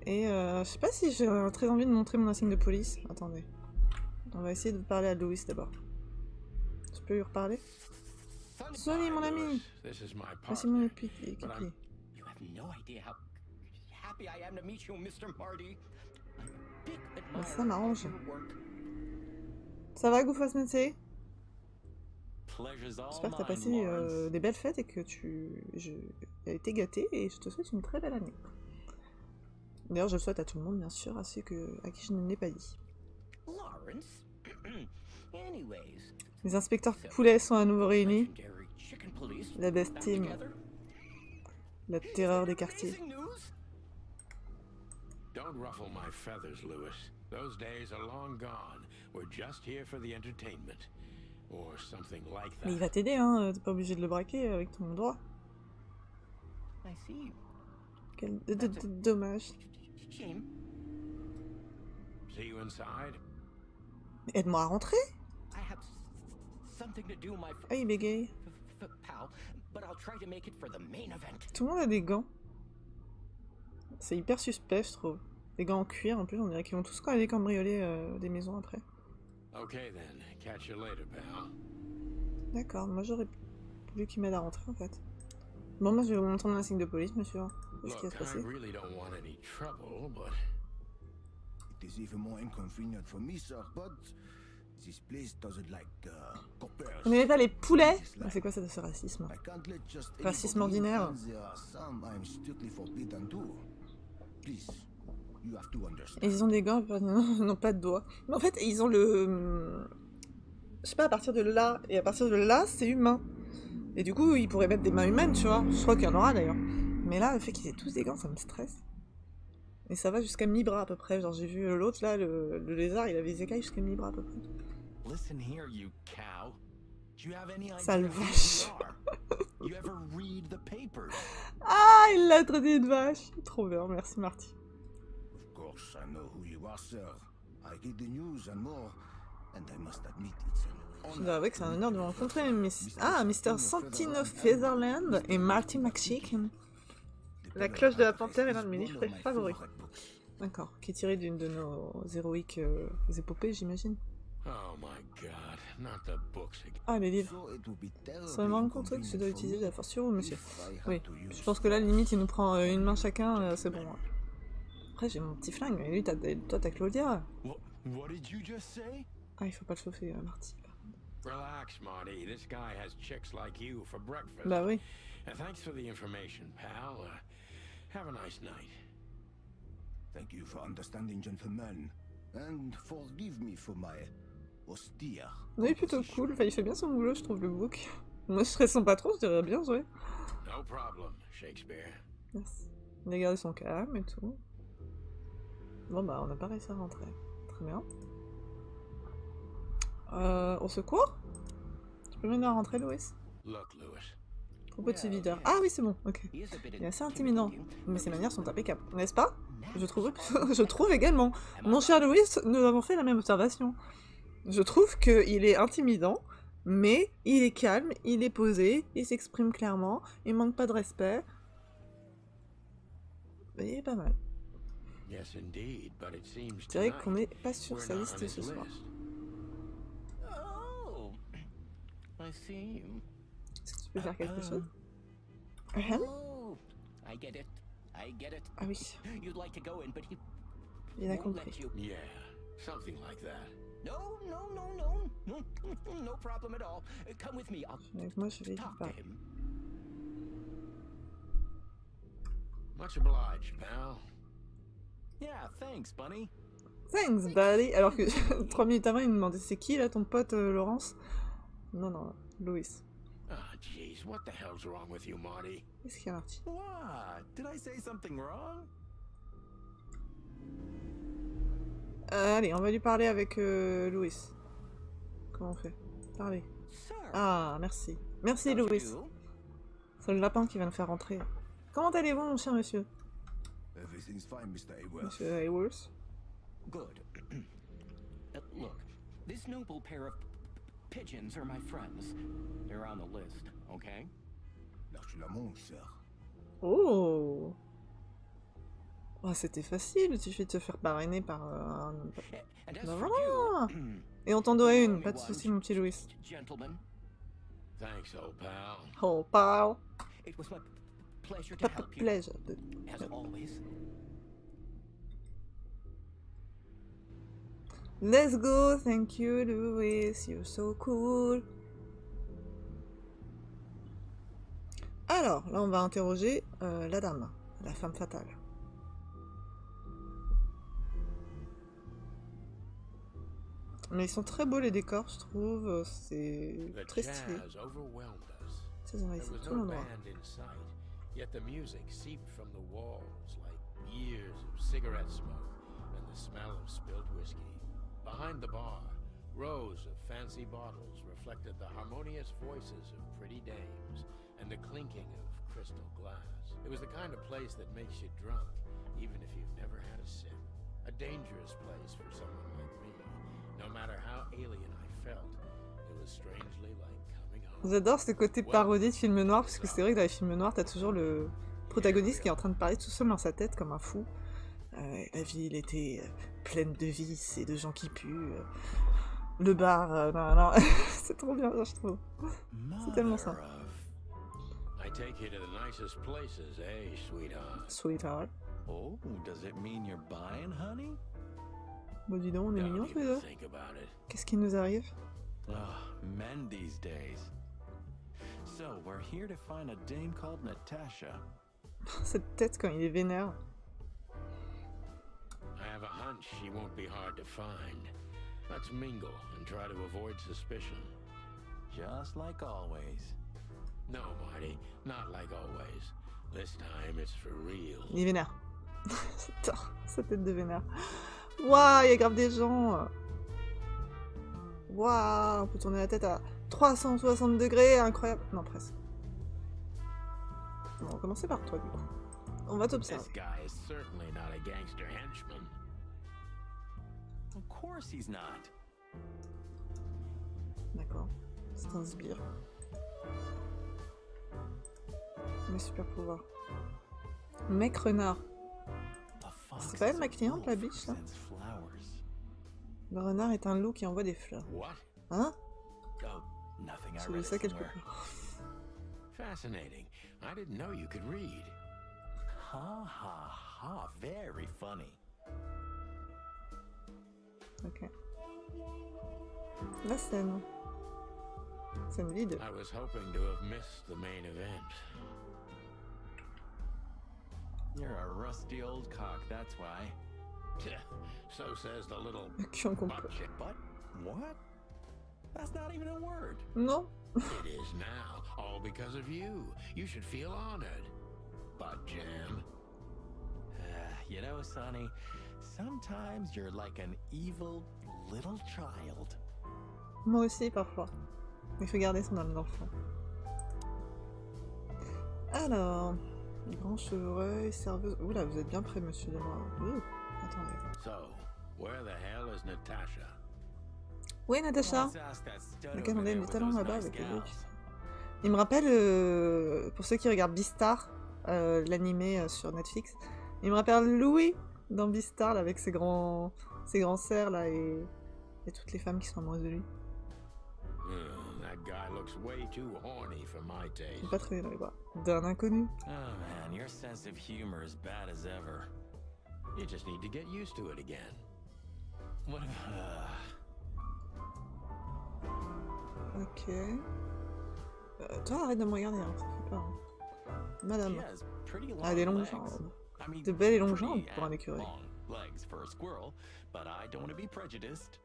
Et je sais pas si j'ai très envie de montrer mon insigne de police. Attendez. On va essayer de parler à Louis d'abord. Tu peux lui reparler? Sonny, mon ami! This is my Voici mon partner. équipier. You have no idea how happy I am to meet you, Mr. Marty. I'm a big Ah, ça admirer m'arrange. of your work. Ça va, Goofa Sensei? Pleasure's all J'espère que t'as mine, passé Lawrence. des belles fêtes et que tu as été gâté et je te souhaite une très belle année. D'ailleurs, je le souhaite à tout le monde, bien sûr, à ceux à qui je ne l'ai pas dit. Lawrence. Anyways, Les inspecteurs poulets sont à nouveau réunis. legendary chicken police La best back team. together. La terreur des quartiers. Amazing news. Don't ruffle my feathers, Lewis. Those days are long gone. We're just here for the entertainment. Or something like Mais il that. va t'aider, hein, t'es pas obligé de le braquer avec ton droit. I see. Quel dommage. Shame. See you inside? Aide-moi à rentrer. I have something to do, my Ah, il bégaye. pal, but I'll try to make it for the main event. Tout le monde a des gants. C'est hyper suspect, je trouve. Des gants en cuir, en plus, on dirait qu'ils vont tous quand aller cambrioler des maisons après. Okay then. Catch you later, pal. D'accord, moi j'aurais voulu qu'il m'aide à rentrer en fait. Bon, moi je vais vous montrer mon insigne de police, monsieur. Qu'est-ce qui va Look, se I passer? really don't want any trouble, but It is even more inconvenient for me, sir, but this place doesn't like coppers. Vous n'aimez pas les poulets? Ah, c'est quoi ça, ce racisme? I can't let just Racisme anybody in, ordinaire. and there are some I'm strictly forbidden to. Please, you have to understand. Et ils ont des gants, ils n'ont pas de doigts. Mais en fait, ils ont le... Je sais pas, à partir de là, et à partir de là, c'est humain. Et du coup, ils pourraient mettre des mains humaines, tu vois. Je crois qu'il y en aura d'ailleurs. Mais là, le fait qu'ils aient tous des gants, ça me stresse. Et ça va jusqu'à mi-bras à peu près. Genre, j'ai vu l'autre là, le lézard, il avait les écailles jusqu'à mi-bras à peu près. Listen here, you cow. Do you have any Sale idea who vache. we are? You ever read the papers? Ah, il l'a traité de vache. Trop bien, merci Marty. Of course, I know who you are, sir. I read the news and more, and I must admit it's an Je dois avouer que c'est un honneur de vous rencontrer, Mr. Santino Featherland et Marty McChicken. La cloche de la panthère est l'un de mes livres favoris. D'accord, qui est tiré d'une de nos héroïques épopées, j'imagine. oh my god, not the books again. Ah, les livres. So it would be terribly Ça m'a rencontré que je dois inconvenient utiliser for de la me force sur vous, monsieur. if I had Oui, to use je pense que là, limite, il nous prend une main chacun, c'est bon. Après, j'ai mon petit flingue, mais lui, toi, t'as Claudia. What did you just say? Ah, il faut pas le chauffer, Marty. Relax, Marty. This guy has chicks like you for breakfast. Bah oui. And thanks for the information, pal. Have a nice night. Thank you for understanding, gentlemen, and forgive me for my austere. Oui, plutôt cool. Enfin, il fait bien son boulot, je trouve, le book. Moi, je serais son patron, je dirais bien joué. No problem, Shakespeare. Merci. Il a gardé son calme et tout. Bon, bah, on n'a pas réussi à rentrer. Très bien. Au secours? Tu peux m'aider à rentrer, Louis? Look, Lewis. Propos de ce videur. Ah oui, c'est bon, ok. Il est assez intimidant, mais ses manières sont impeccables, n'est-ce pas? Je trouve, je trouve également. Mon cher Louis, nous avons fait la même observation. Je trouve qu'il est intimidant, mais il est calme, il est posé, il s'exprime clairement, il manque pas de respect. Il est pas mal. Je dirais qu'on n'est pas sur sa liste ce soir. Est-ce que tu peux faire quelque chose? Ah oui. Il a compris. Avec moi, je vais parler. Much obliged, pal. Yeah, thanks, Bunny. Thanks, buddy. Alors que 3 minutes avant, il me demandait c'est qui là ton pote Laurence? Non, non, Louis. Ah, jeez, what the hell's wrong with you, Marty? Qu'est-ce qu'il y a, Marty? What? Did I say something wrong? Allez, on va lui parler avec Louis. Comment on fait? Parlez. Ah, merci. Merci, Louis. C'est le lapin qui va nous faire rentrer. Comment allez-vous, mon cher monsieur? Monsieur Hayworth. Good. Look, this noble pair of pigeons are my friends. They're on the list, okay? Oh! Oh, c'était facile, il suffit de se faire parrainer par un... Ben voilà! Et on t'en doit une, pas de soucis, mon petit Louis. Thanks, old pal. Oh, pal! It was my pleasure to help you, as always. Let's go, thank you, Louis, you're so cool. Alors, là, on va interroger la dame, la femme fatale. Mais ils sont très beaux les décors, je trouve. C'est très stylé. Très envahissant, tout l'endroit. Yet the music seeped from the walls like years of cigarette smoke and the smell of spilled whiskey. Behind the bar, rows of fancy bottles reflected the harmonious voices of pretty dames and the clinking of crystal glass. It was the kind of place that makes you drunk, even if you've never had a sip. A dangerous place for someone like me. No matter how alien I felt, it was strangely like coming home. J'adore ce côté parodie de film noir, parce que c'est vrai que dans les films noirs, t'as toujours le protagoniste qui est en train de parler tout seul dans sa tête comme un fou. La ville était pleine de vices et de gens qui puent. Le bar, non, non, c'est trop bien, je trouve. C'est tellement ça. I take you to the nicest places, eh, sweetheart? Sweetheart. Oh, does it mean you're buying, honey? Bon, dis donc, on est mignons tous les deux. Qu'est-ce qui nous arrive? Men these days. So, we're here to find a dame called Natasha. Cette tête quand il est vénère. I have a hunch she won't be hard to find. Let's mingle and try to avoid suspicion. Just like always. No, Marty, not like always. This time it's for real. Il est vénère. Sa tête de vénère. Waouh, il y a grave des gens. Waouh, on peut tourner la tête à 360 degrés, incroyable. Non, presque. On va commencer par toi, du coup. On va t'observer. This guy is certainly not a gangster henchman. Of course he's not. D'accord. C'est un sbire. Mes super pouvoirs. Mec renard. C'est pas elle ma cliente, la biche, là? Le renard est un loup qui envoie des fleurs. Hein? J'ai lu ça quelque part. Fascinating. I didn't know you could read. Ha ha ha, very funny. Ok. La scène. Scène vide. I was hoping to have missed the main event. You're a rusty old cock, that's why. So says the little But what? That's not even a word. Non. It is now, all because of you. You should feel honored. Butt jam. You know, Sonny, sometimes you're like an evil little child. Moi aussi, parfois. Il faut garder son âme d'enfant. Alors, grand chevreuil, serveuse... Oula, vous êtes bien prêt, monsieur de moi. Attendez. So, where the hell is Natasha? Oui, Natacha. Laquelle on a des talents là-bas avec les autres. Il me rappelle, pour ceux qui regardent Beastar, l'animé sur Netflix, il me rappelle Louis dans Beastar, là, avec ses grands cerfs, là, et toutes les femmes qui sont amoureuses de lui. That guy looks way too horny for my taste. J'ai pas trouvé dans les bras. D'un inconnu. Oh man, your sense of humor is bad as ever. You just need to get used to it again. What Ok. Toi, arrête de me regarder, hein, ça fait peur. Hein. Madame. Ah, des longues jambes. De belles et longues jambes pour un écureuil. Legs for a squirrel, but I don't want to be prejudiced.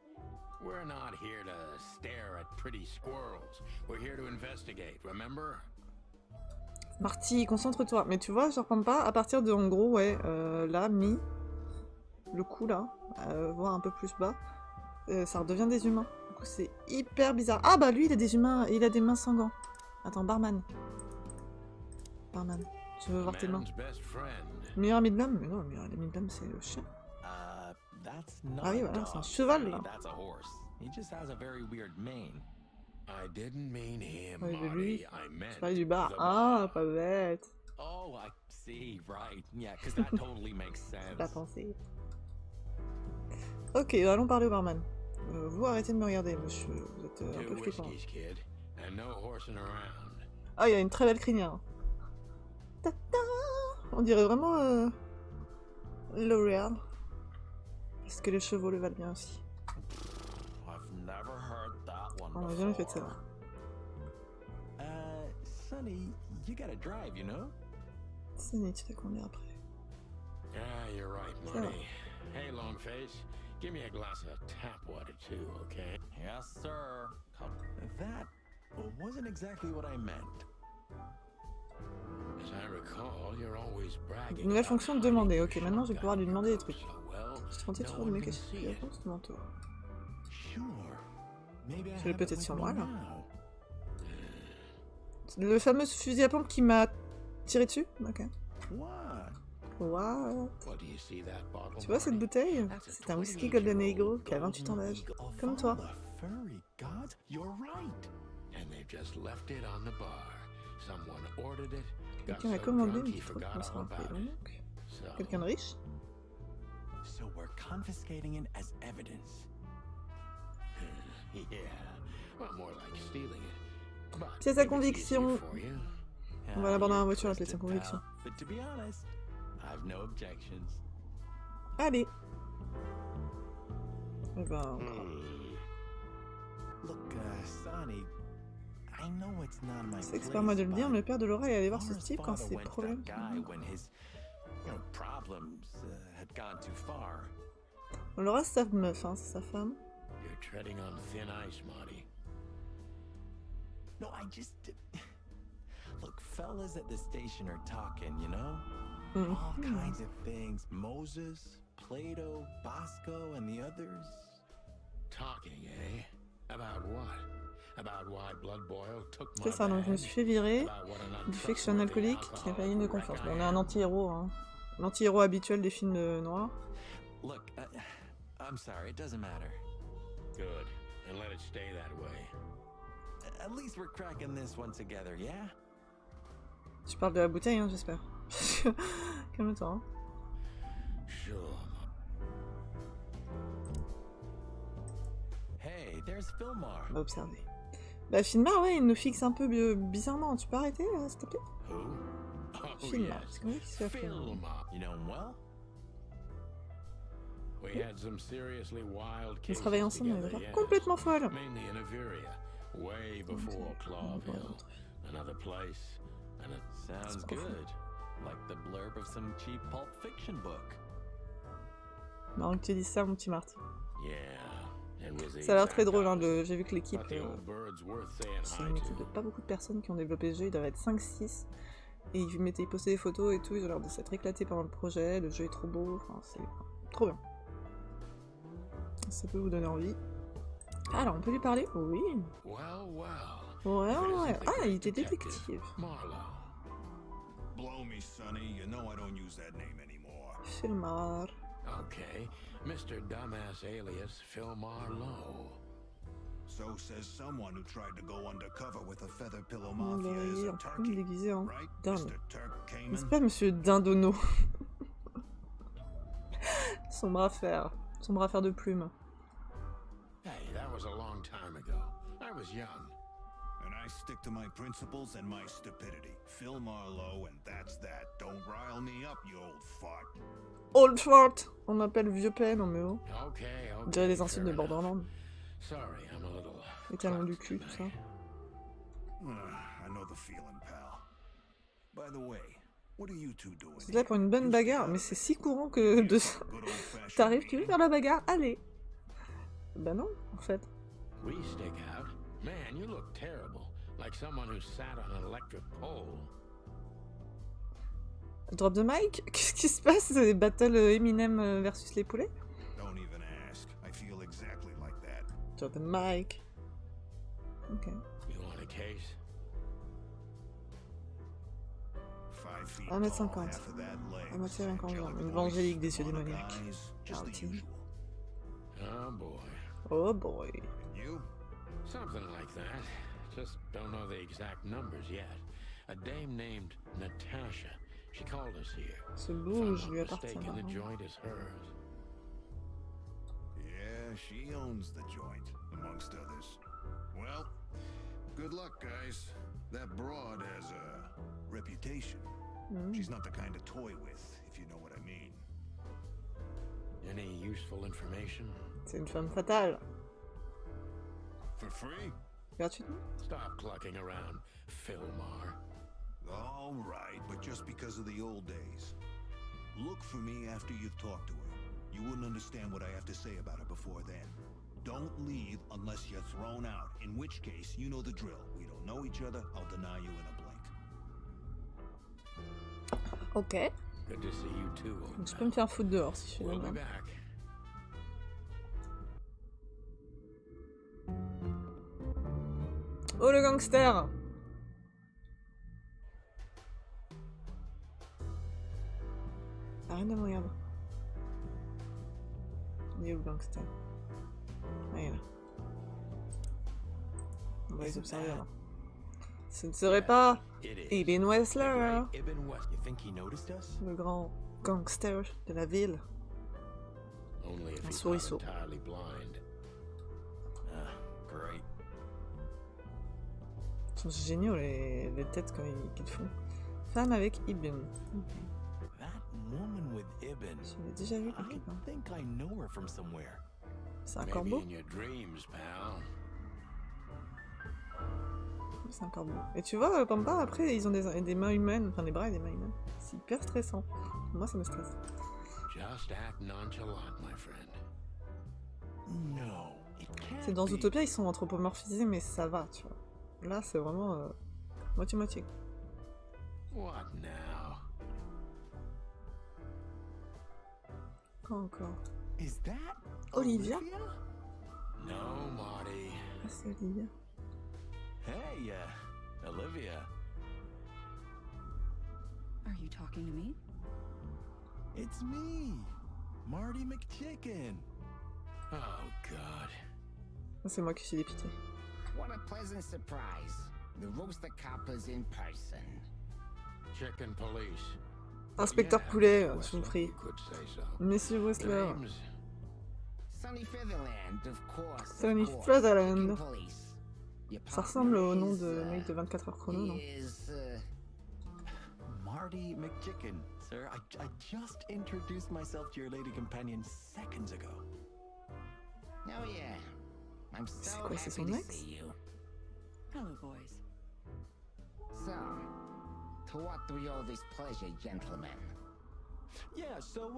We're not here to stare at pretty squirrels. We're here to investigate, remember? Marty, concentre-toi. Mais tu vois, je reprends pas à partir de, en gros, ouais, là, le cou là, voire un peu plus bas, ça redevient des humains. Du coup, c'est hyper bizarre. Ah bah lui, il a des humains, il a des mains sans gants. Attends, barman. Barman, je veux voir tes mains. Meilleur ami de l'homme? Mais non, le meilleur ami de l'homme, c'est le chien. Ah oui, voilà, c'est un cheval là. Oui, de lui. Je parlais du bar. Ah, pas bête. Oh, I see, right. Yeah, because that totally makes sense. Pas pensé. Ok, allons parler au barman. Vous arrêtez de me regarder, monsieur. Vous êtes un peu flippant. Ah, il y a une très belle crinière. Ta-ta! On dirait vraiment L'Oréal. Parce que les chevaux le valent bien aussi. On a jamais fait de ça. Sonny, you gotta drive, you know? Sonny, tu fais combien après? Yeah, you're right, Marty. Hey, Longface, give me a glass of tap water too, okay? Yes, sir. That wasn't exactly what I meant. As I recall, you're always bragging. Nouvelle fonction de demander. Ok, maintenant je vais pouvoir lui demander des trucs. Je suis tenté de trouver mes questions de ce manteau. Je l'ai peut-être sur moi là. Le fameux fusil à pompe qui m'a tiré dessus? Ok. What? Tu vois cette bouteille? C'est un whisky Golden Eagle qui a 28 ans d'âge. Comme toi. Quelqu'un l'a commandé, mais il faut qu'on se rappelle donc. Quelqu'un de riche? C'est sa conviction. On va l'abandonner dans la voiture, la pièce de conviction. Allez. Eh ben... C'est que c'est pas moi de le dire, mais le père de Laura est allé voir ce type quand ses problèmes... Laura, c'est sa meuf, hein, c'est sa femme. No, I just... Look, fellas at the station are talking, you know? All kinds of things. Moses, Plato, Bosco, and the others. Talking, eh? About what? About why Blood Boil took my... C'est ça, donc je me suis fait virer du fait que je suis un alcoolique qui n'a pas ligne de confiance. Bon, on est un anti-héros, hein. L'anti-héros habituel des films noirs. Look, I'm sorry, it doesn't matter. Good, and let it stay that way. At least we're cracking this one together, yeah? Je parle de la bouteille, hein, j'espère. Calme-toi. Hein. Sure. Hey, there's Fillmore. On va observer. Bah, Fillmore, ouais, il nous fixe un peu bizarrement. Tu peux arrêter, s'il te plaît? Fillmore, c'est comme ça qu'il se fait Fillmore. You know him well? On travaille ensemble, on va faire complètement folle. Way before Clawville, another place, and it sounds good, like the blurb of some cheap pulp fiction book. Marrant que tu dis ça, mon petit Marty. Yeah, ça a l'air très drôle, hein, j'ai vu que l'équipe, c'est une équipe de pas beaucoup de personnes qui ont développé ce jeu, il doit être 5-6, et ils postaient des photos et tout, ils ont l'air de s'être éclatés pendant le projet, le jeu est trop beau, enfin c'est trop bien. Ça peut vous donner envie. Alors, on peut lui parler? Oui. Ouais. Ah, il était détective. blow me, Sonny. You know I don't use that name anymore. Filmar. Okay, Mr. Dumbass alias Philmar Lowe. So says someone who tried to go undercover with a feather pillow On mafia l'aurait is en a train de turkey, déguiser en right, dinde. Mr. Turk N'est-ce Cayman? pas, monsieur Dindono? Son bras à faire de plumes. Hey, that was a long time ago. I was young. And I stick to my principles and my stupidity. Phil Marlowe, and that's that. Don't rile me up, you old fart. Old fart. On m'appelle vieux pen, mais oh. Okay, On dirait okay. des insultes de fair enough. Borderland. Sorry, I'm a little. Les talons du cul, tout ça. I know the feeling, pal. By the way, what are you two doing? C'est là pour une bonne bagarre, mais c'est si courant que de... T'arrives, tu veux faire la bagarre? Allez. Bah non, en fait. We stick out. Man, you look terrible. Like someone who sat on an electric pole. Drop the mic? Qu'est-ce qui se passe? C'est battle Eminem versus les poulets? Don't even ask. I feel exactly like that. Drop the mic. Ok. You want a case? 5 feet 1m50. tall, half of that À moitié legs, inconvenant. angelic Une voice, évangélique des yeux mono démoniaques. eyes, just the Artine. usual. Oh boy. Oh boy. And you? Something like that. Just don't know the exact numbers yet. A dame named Natasha. She called us here. Ce If I'm bouge not lui appartient. mistaken, the Hein. joint is hers. Yeah, she owns the joint, amongst others. Well, good luck, guys. That broad has a reputation. She's not the kind to toy with, if you know what I mean. Any useful information? C'est une femme fatale. For free? Gratuitement? Stop clucking around, Philmar. All right, but just because of the old days. Look for me after you've talked to her. You wouldn't understand what I have to say about her before then. Don't leave unless you're thrown out, in which case, you know the drill. We don't know each other, I'll deny you in a blink. Ok. Good to see you too. old Donc je peux pal. me faire foutre dehors si je fais la We'll be dinde. back. Oh le gangster! Arrête de me regarder. Il est où le gangster? Ah, il est là. On va les observer alors. Ce ne serait pas It is. Ibn Wessler, Ibn West, you think he noticed us? le grand gangster de la ville. Only if Un he's souriceau. not entirely blind. Great. Ils sont géniaux les têtes qu'ils font. Femme avec Ibn. That woman with Ibn. Je l'ai déjà vu quelque I part. think I know her from somewhere. C'est un Maybe corbeau? in your dreams, pal. C'est un corbeau. Et tu vois, Pampa, après, ils ont des mains humaines, enfin des bras et des mains humaines. C'est hyper stressant. Moi, ça me stresse. Just act nonchalant, my friend. No, it can't C'est dans be. Zootopia, ils sont anthropomorphisés, mais ça va, tu vois. Là, c'est vraiment moitié-moitié. What now? Quoi encore? Is that Olivia? No, Marty. Ah, c'est Olivia. Hey, Olivia. Are you talking to me? It's me, Marty McChicken. Oh, God. Ah, c'est moi qui suis dépité. What a pleasant surprise. The Rooster Coppers in person. Chicken police. Inspecteur Yeah, Poulet, Mr. je vous Wessler, prie. you could say so. Monsieur The Wessler. name's Sunny Featherland, of course. Sunny of course. Featherland. Chicken Police. Your Ça ressemble au nom partner de is, mec de 24 heures chrono, non? is, Marty McChicken, sir. I just introduced myself to your lady companion seconds ago. Oh yeah. I'm C'est so quoi, c'est happy son to ex? see you. Hello, boys. So, to what do we owe this pleasure, gentlemen? Yeah, so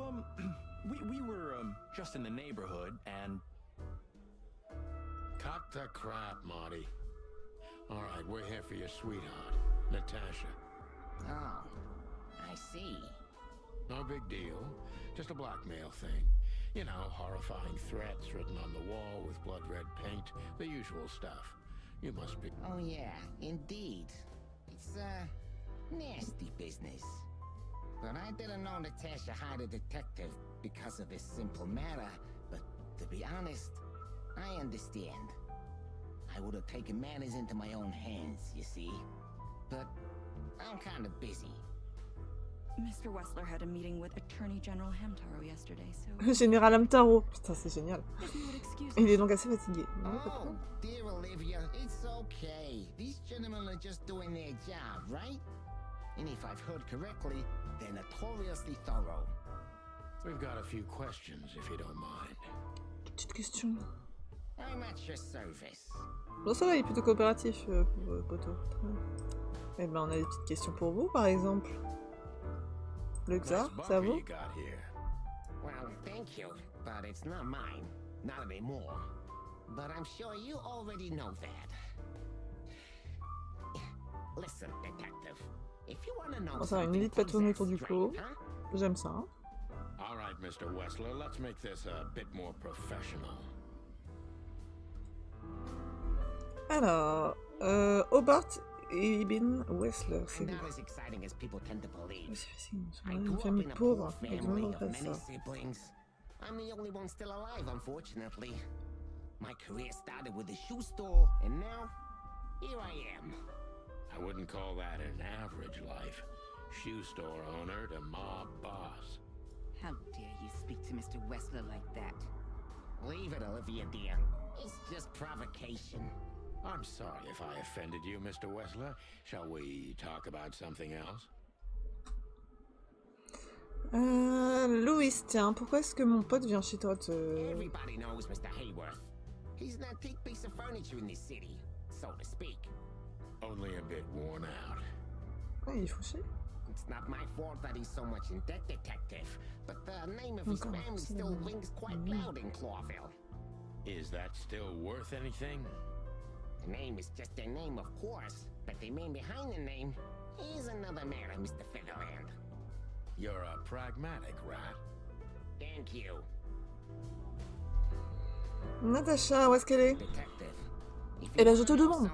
we were just in the neighborhood and cut the crap, Marty. All right, we're here for your sweetheart, Natasha. Oh, I see. No big deal. Just a blackmail thing. You know, horrifying threats written on the wall with blood red paint. The usual stuff. You must be... Oh yeah, indeed. It's Nasty business. But I didn't know Natasha hired a detective because of this simple matter. But to be honest, I understand. I would have taken matters into my own hands, you see. But I'm kind of busy. Mr. Wessler had a meeting with Attorney General Hamtaro yesterday, so... Général Hamtaro. Putain, c'est génial. Il est donc assez fatigué. Oh, dear Olivia, it's okay. These gentlemen are just doing their job, right? And if I've heard correctly, they're notoriously thorough. We've got a few questions, if you don't mind. Petite question. I'm at your service. Bon, ça va, il est plutôt coopératif, Poto. Eh ben, on a des petites questions pour vous, par exemple. Le Xar, c'est à vous? Well, thank you, but it's not mine. Not anymore. But I'm sure you already know that. Listen, detective. If you want to know Bon, ça va, une élite pas tourner autour du clos. J'aime ça. Hein? All right, Mr. Wessler, let's make this a bit more professional. Alors, Hobart et Ibn Wessler, c'est not as exciting as people tend to believe. une famille pauvre, avec de nombreux frères et sœurs. I'm the only one still alive, unfortunately. My career started with a shoe store, and now, here I am. I wouldn't call that an average life. Shoe store owner to mob boss. How dare you speak to Mr. Wessler like that? Leave it, Olivia, dear. It's just provocation. I'm sorry if I offended you, Mr. Wessler. Shall we talk about something else? Louis, tiens, pourquoi est-ce que mon pote vient chez toi Everybody knows Mr. Hayworth. He's an antique piece of furniture in this city, so to speak. Only a bit worn out. Ouais, il est fauché. It's not my fault that he's so much in debt, detective, but the name of his family still rings quite loud in Clawville. Is that still worth anything? The name is just their name, of course, but the man behind the name is another matter, Mr. Featherland. You're a pragmatic rat. Thank you. Natacha, où est-ce qu'elle est? Eh ben, je te demande.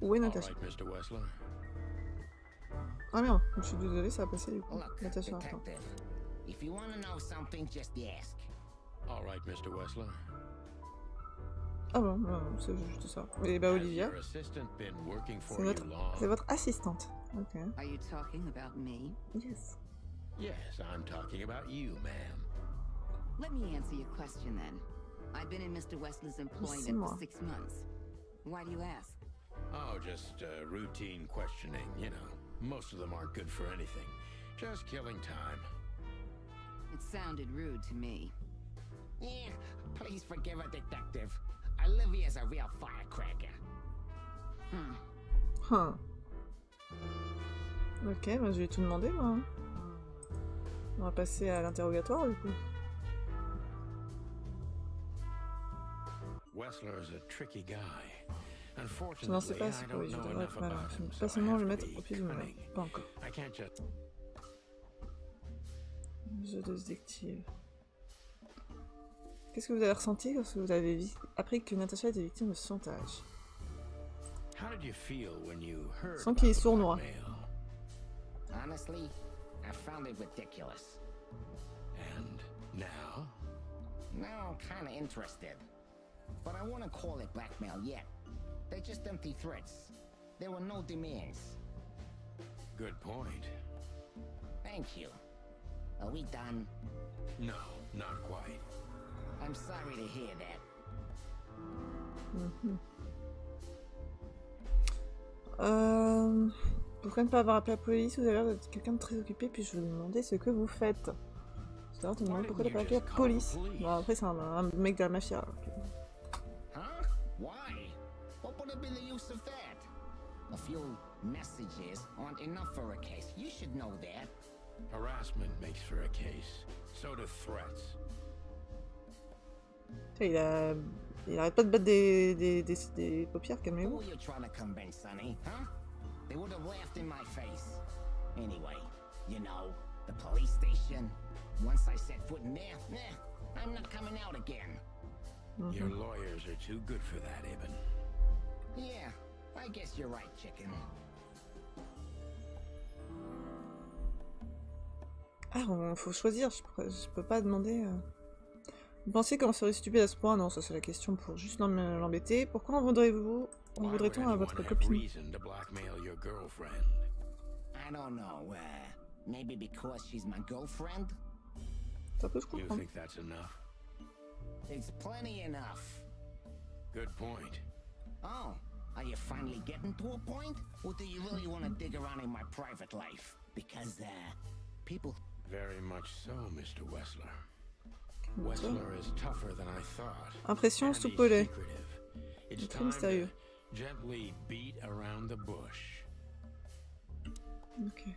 Où est Natacha? All right, Mr. Wessler. Ah merde, je suis désolé, ça a passé du coup. Natacha, attends. If you want to know something, just ask. All right, Mr. Wessler. Ah bon, c'est juste ça. Et bah Olivia, c'est votre assistante. Ok. Are you talking about me? Yes. Yes, I'm talking about you, ma'am. Let me answer your question then. I've been in Mr. Wessler's employment for 6 months. Why do you ask? Oh, just routine questioning, you know. Most of them aren't good for anything. Just killing time. It sounded rude to me. Yeah, please forgive a detective. Olivia's a real firecracker. Ok, bah je vais tout demander moi. Hein. On va passer à l'interrogatoire du coup. Wessler's a tricky guy. Je n'en sais pas si oui, je devrais être malin. Je ne peux pas seulement le mettre au pied du moulin. Pas encore. Jeu de détective. Qu'est-ce que vous avez ressenti lorsque vous avez appris que Natacha était victime de chantage? Sans qu'il est sournois. Honestly, I found it ridiculous. And now? Now I'm kind of interested. But I wouldn't call it blackmail yet. They're just empty threats. There were no demands. Good point. Thank you. Are we done? No, not quite. I'm sorry to hear that. Pourquoi ne pas avoir appelé la police? Vous avez l'air d'être quelqu'un de très occupé, puis je vais vous demander ce que vous faites. Tout à l'heure, tu me demandes pourquoi tu n'as pas appelé la police. Bon, après, c'est un mec de la mafia. Alors. Huh? Why? What would have been the use of that? A few messages aren't enough for a case. You should know that. Harassment makes for a case. So do threats. Il arrête pas de battre des paupières, calmez-vous. Who are you trying to convince, Sonny? Huh? They would have laughed in my face. Anyway, you know, the police station. Once I set foot in there, I'm not coming out again. Your lawyers are too good for that, Ibn. Yeah, I guess you're right, chicken. Ah, faut choisir, je peux pas demander... Vous pensez qu'on serait stupide à ce point? Non, ça c'est la question pour juste l'embêter. Pourquoi en voudrait-on à votre copine? I don't know, maybe because she's my girlfriend? Ça peut se comprendre. It's plenty enough. Good point. Oh, are you finally getting to a point? Or do you really want to dig around in my private life? Because, people... Very much so, Mr. Wessler. Wessler is tougher than I thought. Impression sous poulets. C'est très mystérieux. Gently beat around the bush. Ok.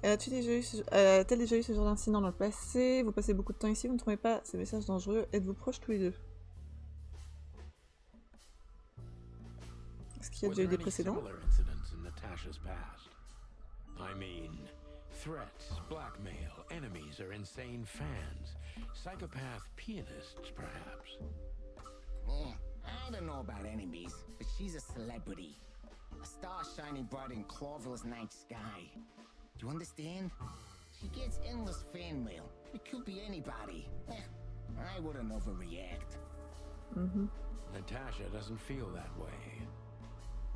A-t-elle déjà eu ce genre d'incident dans le passé? Vous passez beaucoup de temps ici, vous ne trouvez pas ces messages dangereux? Êtes-vous proches tous les deux? Est-ce qu'il y a déjà eu des précédents? I mean, threats, blackmail, enemies or insane fans, psychopath pianists, perhaps. I don't know about enemies, but she's a celebrity. A star shining bright in Cloverless night sky. Do you understand? She gets endless fan mail. It could be anybody. I wouldn't overreact. Natasha doesn't feel that way.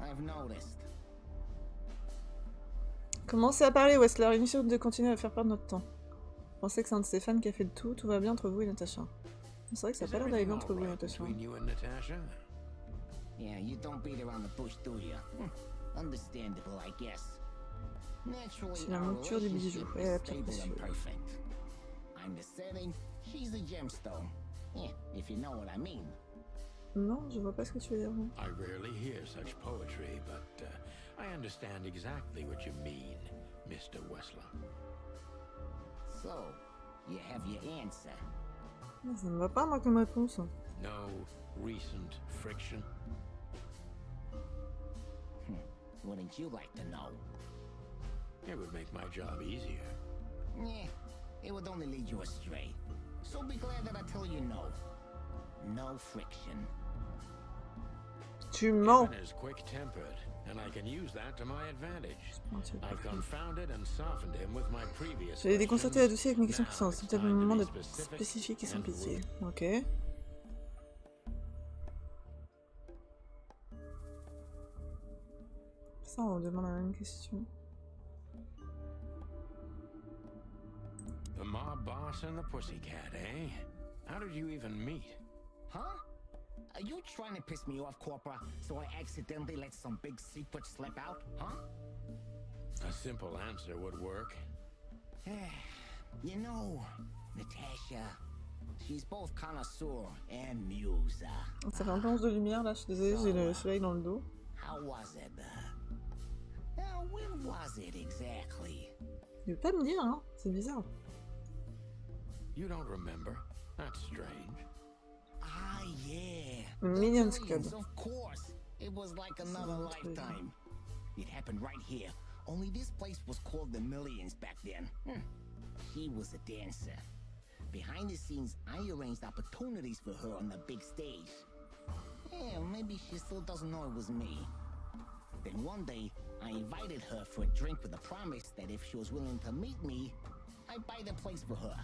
I've noticed. Commencez à parler, Wessler. Inutile de continuer à faire perdre notre temps. Pensez que c'est un de ces fans qui a fait le tout va bien entre vous et Natasha. C'est vrai que ça a pas l'air d'aller bien entre vous et Natasha. Yeah, you don't beat around the bush, do you? Understandable, I guess. C'est la monture du bijou, et la pierre précieuse. I'm the setting, she's the gemstone. Yeah, if you know what I mean. Non, je vois pas ce que tu veux dire. Non. I rarely hear such poetry, but I understand exactly what you mean, Mr. Wessler. So, you have your answer. Ça ne va pas, moi, comme réponse. No recent friction? Wouldn't you like to know? It would make my job easier. Yeah, it would only lead you astray. So be glad that I tell you no. No friction. Tu mens. Kevin is quick-tempered, and I can use that to my advantage. I've confounded and softened him with my previous. J'allais déconcerter la douceur avec mes questions puissantes. C'est peut-être le moment d'être spécifique et sans pitié. Ok. Ça, on demande la même question. The mob boss and the pussycat, eh? How did you even meet? Huh? Are you trying to piss me off, Corpora, so I accidentally let some big secret slip out, huh? A simple answer would work. You know, Natasha, she's both connoisseur and muse. Ça fait un peu 11 de lumière là, je suis désolée, j'ai le soleil dans le dos. How was it? When was it exactly? Il veut pas me dire, hein, c'est bizarre. You don't remember? That's strange. Ah, yeah. Minions Club. Of course. It was like another lifetime. It happened right here. Only this place was called the Millions back then. She was a dancer. Behind the scenes, I arranged opportunities for her on the big stage. Yeah, maybe she still doesn't know it was me. Then one day, I invited her for a drink with a promise that if she was willing to meet me, I'd buy the place for her.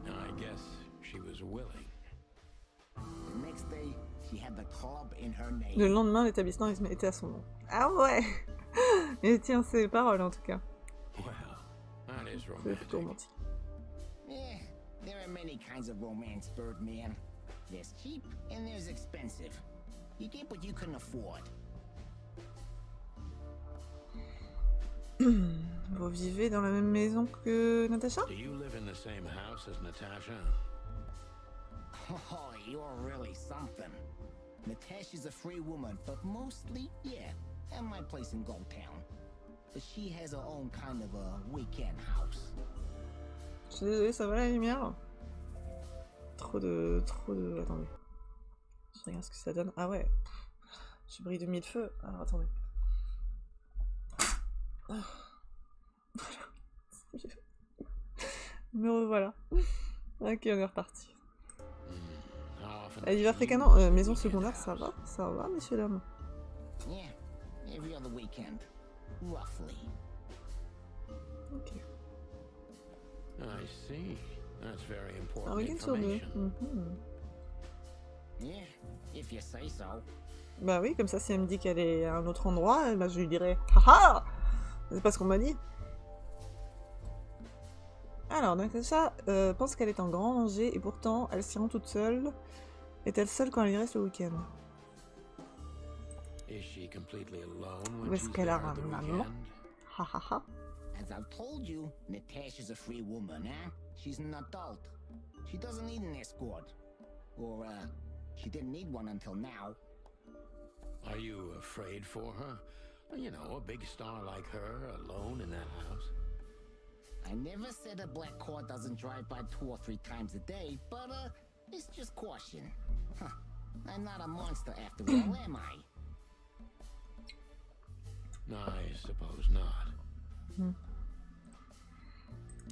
I guess she was willing. The next day, she had the club in her name. Le lendemain, l'établissement était à son nom. Ah ouais. Et tiens ses paroles en tout cas. Well, that is c'est plutôt romantique. Yeah, there are many kinds of romance, Birdman. There's cheap and there's expensive. You get what you can afford. Vous vivez dans la même maison que Natasha? Do you live in the same house as Natasha? Oh, you're really something. Natasha's a free woman, but mostly, yeah, at my place in Gold Town. But she has her own kind of a weekend house. Je suis désolée, ça va la lumière? Trop de... Attendez. Je regarde ce que ça donne. Ah ouais. Je brille de mille feux. Alors attendez. Ah. Voilà. Me revoilà. Ok, on est reparti. Elle y va fréquemment. Maison secondaire, ça va? Ça va, messieurs dames? Yeah, every other weekend, roughly. Ok. I see. That's very Un important week-end sur deux. information. Yeah, if you say so. Bah oui, comme ça, si elle me dit qu'elle est à un autre endroit, bah, je lui dirai haha. C'est pas ce qu'on m'a dit. Alors, Natasha pense qu'elle est en grand danger et pourtant elle s'y rend toute seule. Est-elle seule quand elle y reste le week-end? Is she completely alone Ou when est-ce she's qu'elle there a at the un amant? weekend? Hahaha. As I've told you, Natasha's a free woman, huh? She's an adult. She doesn't need an escort. Or, she didn't need one until now. Are you afraid for her? You know, a big star like her, alone in that house. I never said a black car doesn't drive by 2 or 3 times a day, but, it's just caution. Huh. I'm not a monster after all, am I? I suppose not.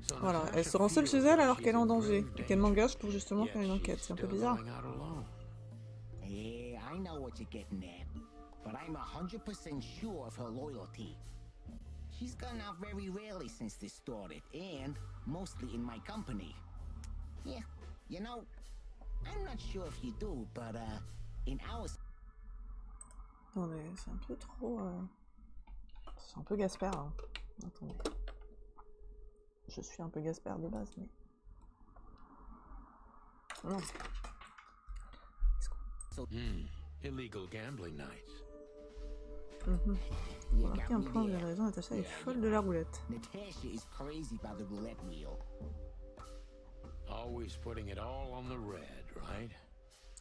So Voilà, Natasha elle se rend seule chez feels elle that alors she's qu'elle est en in danger. grave Et qu'elle danger, m'engage pour justement yet faire une she's enquête. C'est un peu still bizarre. going out alone. Yeah, I know what you're getting at, but I'm 100% sure of her loyalty. She's gone out very rarely since this started, and mostly in my company. Yeah, you know, I'm not sure if you do, but, in our... Attendez, c'est un peu trop... C'est un peu Gaspard. Hein. Attendez. Je suis un peu Gaspard de base, mais... Non. Illegal gambling nights. Remarquez un point, vous avez raison, Natacha est folle de la roulette. Natasha is crazy about the roulette wheel. Always putting it all on the red, right?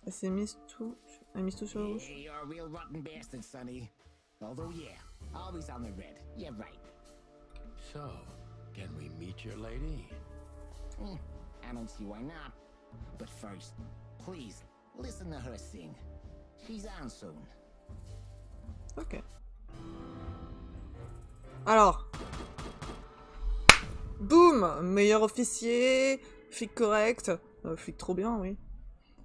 Elle s'est mise tout... Elle mise tout sur le rouge. Yeah, you're a real rotten bastard, Sonny. Although, yeah, always on the red. Yeah, right. So, can we meet your lady? I don't see why not. But first, please, listen to her sing. She's on soon. Ok. Alors. Boum! Meilleur officier, flic correct. Flic trop bien, oui.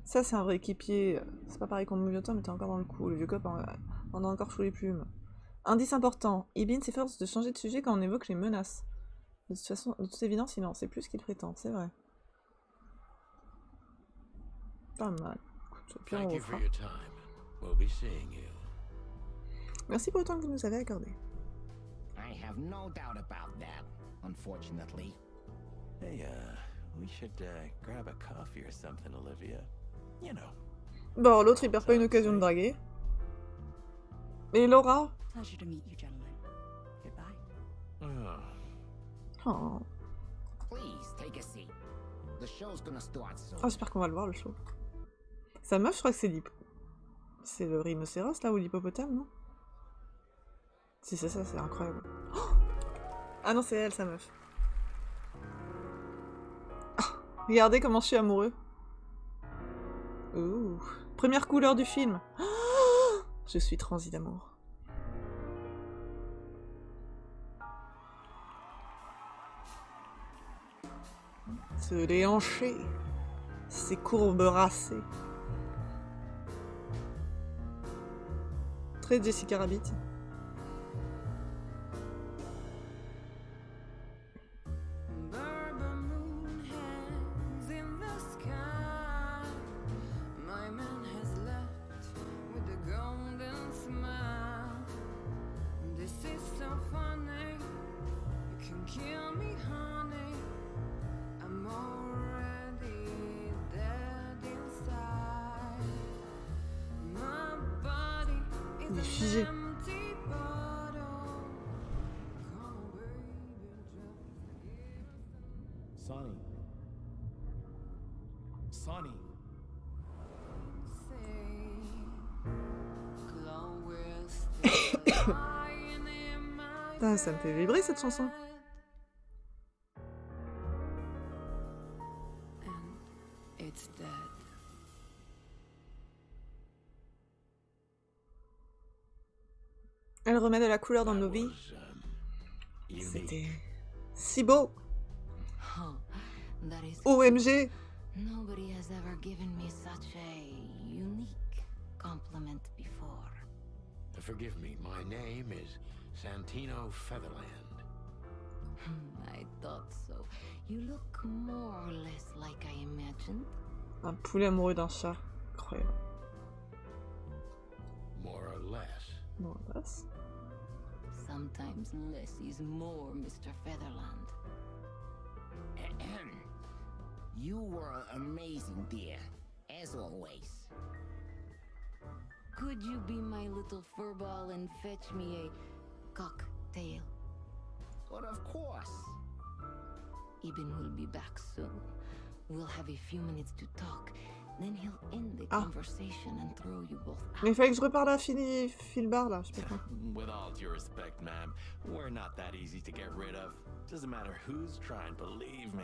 Ça, c'est un vrai équipier. C'est pas pareil qu'on me mais t'es encore dans le coup. Le vieux cop en a encore sous les plumes. Indice important. Ibn s'efforce de changer de sujet quand on évoque les menaces. De toute façon, de toute évidence, il en sait plus ce qu'il prétend, c'est vrai. Pas mal. Écoute, puis on refera. Merci pour le temps que vous nous avez accordé. I have no doubt about that, unfortunately. Hey, we should grab a coffee or something, Olivia. You know. Bon, l'autre il perd pas une occasion de draguer. Et Laura? Pleasure to meet you, gentlemen. Goodbye. Oh. Please take a seat. The show's gonna start soon. Oh, j'espère qu'on va le voir le show. Sa meuf, je crois que c'est c'est le rhinocéros là ou l'hippopotame, non? Si c'est ça, c'est incroyable. Oh, ah non, c'est elle, sa meuf. Ah, regardez comment je suis amoureux. Ouh. Première couleur du film. Oh, je suis transi d'amour. Se déhancher. Ses courbes racées. Très Jessica Rabbit. Il est figé. Sonny. Sonny. Putain, ça me fait vibrer cette chanson. It's dead. Elle remet de la couleur dans nos vies. C'était si beau. That is OMG. Nobody has ever given me such a unique compliment before. Forgive me, my name is Santino Featherland. I thought so. You look more or less like I imagined. Un poulet amoureux d'un chat. Incroyable. More or less. More or less. Sometimes less is more, Mr. Featherland. You were amazing, dear, as always. Could you be my little furball and fetch me a cocktail? But of course. Ibn will be back soon. We'll have a few minutes to talk. Then he'll end the conversation and throw you both out. Mais il fallait que je reparte à Phil Bar là, je sais pas. With all due respect, ma'am, we're not that easy to get rid of. Doesn't matter who's trying, believe me.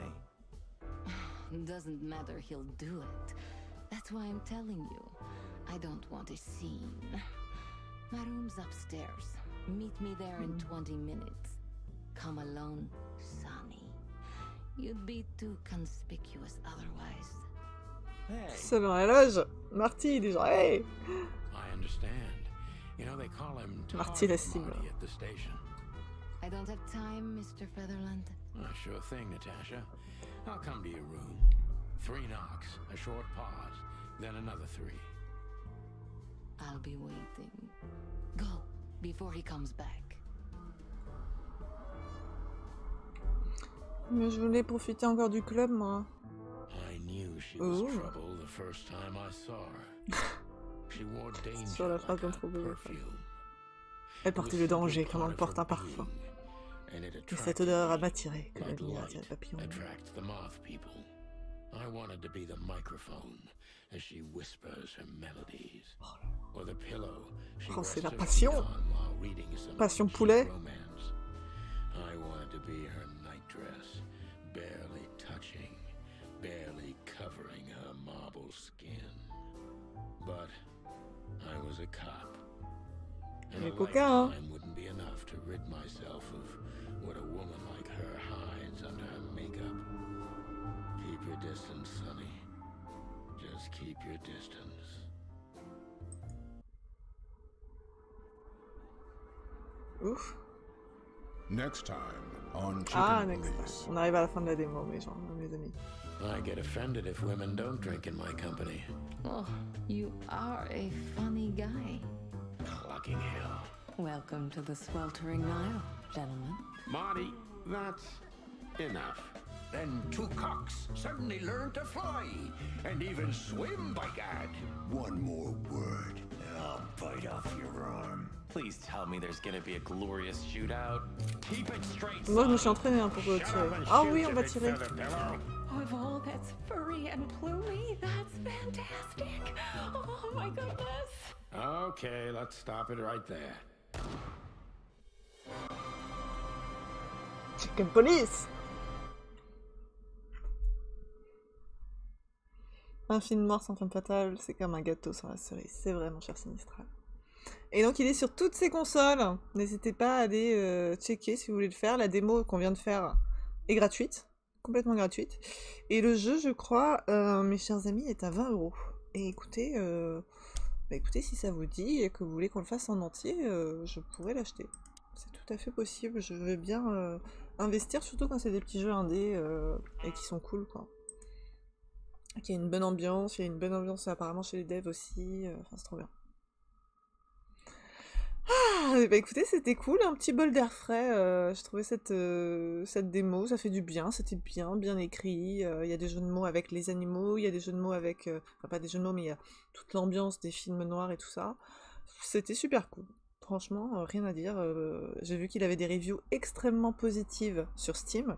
Doesn't matter, he'll do it. That's why I'm telling you. I don't want a scene. My room's upstairs. Meet me there in 20 minutes. Come alone, Sonny. You'd be too conspicuous otherwise. Hey. C'est dans la loge. Marty, il est genre, hey! I understand. You know, they call him Marty la cible. Marty at the station. I don't have time, Mr. Featherland. Sure thing, Natasha. I'll come to your room. 3 knocks, a short pause, then another 3. I'll be waiting. Go, before he comes back. Mais je voulais profiter encore du club, moi. I knew she was trouble the first time I saw her. She wore danger Sur la phrase like a d'intro. perfume. Elle portait le danger comme on porte un parfum. Et cette odeur a m'attiré comme la lumière attire les papillons. Attract the moth people. I wanted to be the microphone as she whispers her melodies, or the pillow she C'est la rests her passion. feet on while reading some Passion cheap poulet. romance. I wanted to be her nightdress, barely touching, barely covering her marble skin. But I was a cop, and a lifetime wouldn't be enough to rid myself of what a woman like her hides under her makeup. Keep your distance, Sonny. Just keep your distance. Ouf. Next time on Chicken Police. On arrive à la fin de la démo, mes gens, mes amis. I get offended if women don't drink in my company. Oh, you are a funny guy. Fucking hell. Welcome to the sweltering Nile, gentlemen. Marty, that's enough. Then 2 cocks suddenly learned to fly, and even swim, by gad. One more word, and I'll bite off your arm. Please tell me there's gonna be a glorious shootout. Keep it straight. Moi, je me suis entraîné pour tirer. Ah oui, on va tirer. Of all that's furry and plumy, that's fantastic. Oh my goodness. Okay, let's stop it right there. Chicken Police. Un film noir sans femme fatale, c'est comme un gâteau sans la cerise. C'est vrai, mon cher Sinistral. Et donc, il est sur toutes ces consoles. N'hésitez pas à aller checker si vous voulez le faire. La démo qu'on vient de faire est gratuite. Complètement gratuite. Et le jeu, je crois, mes chers amis, est à 20 €. Et écoutez, écoutez, si ça vous dit et que vous voulez qu'on le fasse en entier, je pourrais l'acheter. C'est tout à fait possible. Je veux bien investir, surtout quand c'est des petits jeux indés et qui sont cool, quoi. Il y a une bonne ambiance, il y a une bonne ambiance apparemment chez les devs aussi, enfin c'est trop bien. Ah, bah écoutez, c'était cool, un petit bol d'air frais, je trouvais cette démo, ça fait du bien, c'était bien écrit, il y a des jeux de mots avec les animaux, il y a des jeux de mots avec, enfin pas des jeux de mots, mais il y a toute l'ambiance des films noirs et tout ça, c'était super cool. Franchement, rien à dire, j'ai vu qu'il avait des reviews extrêmement positives sur Steam.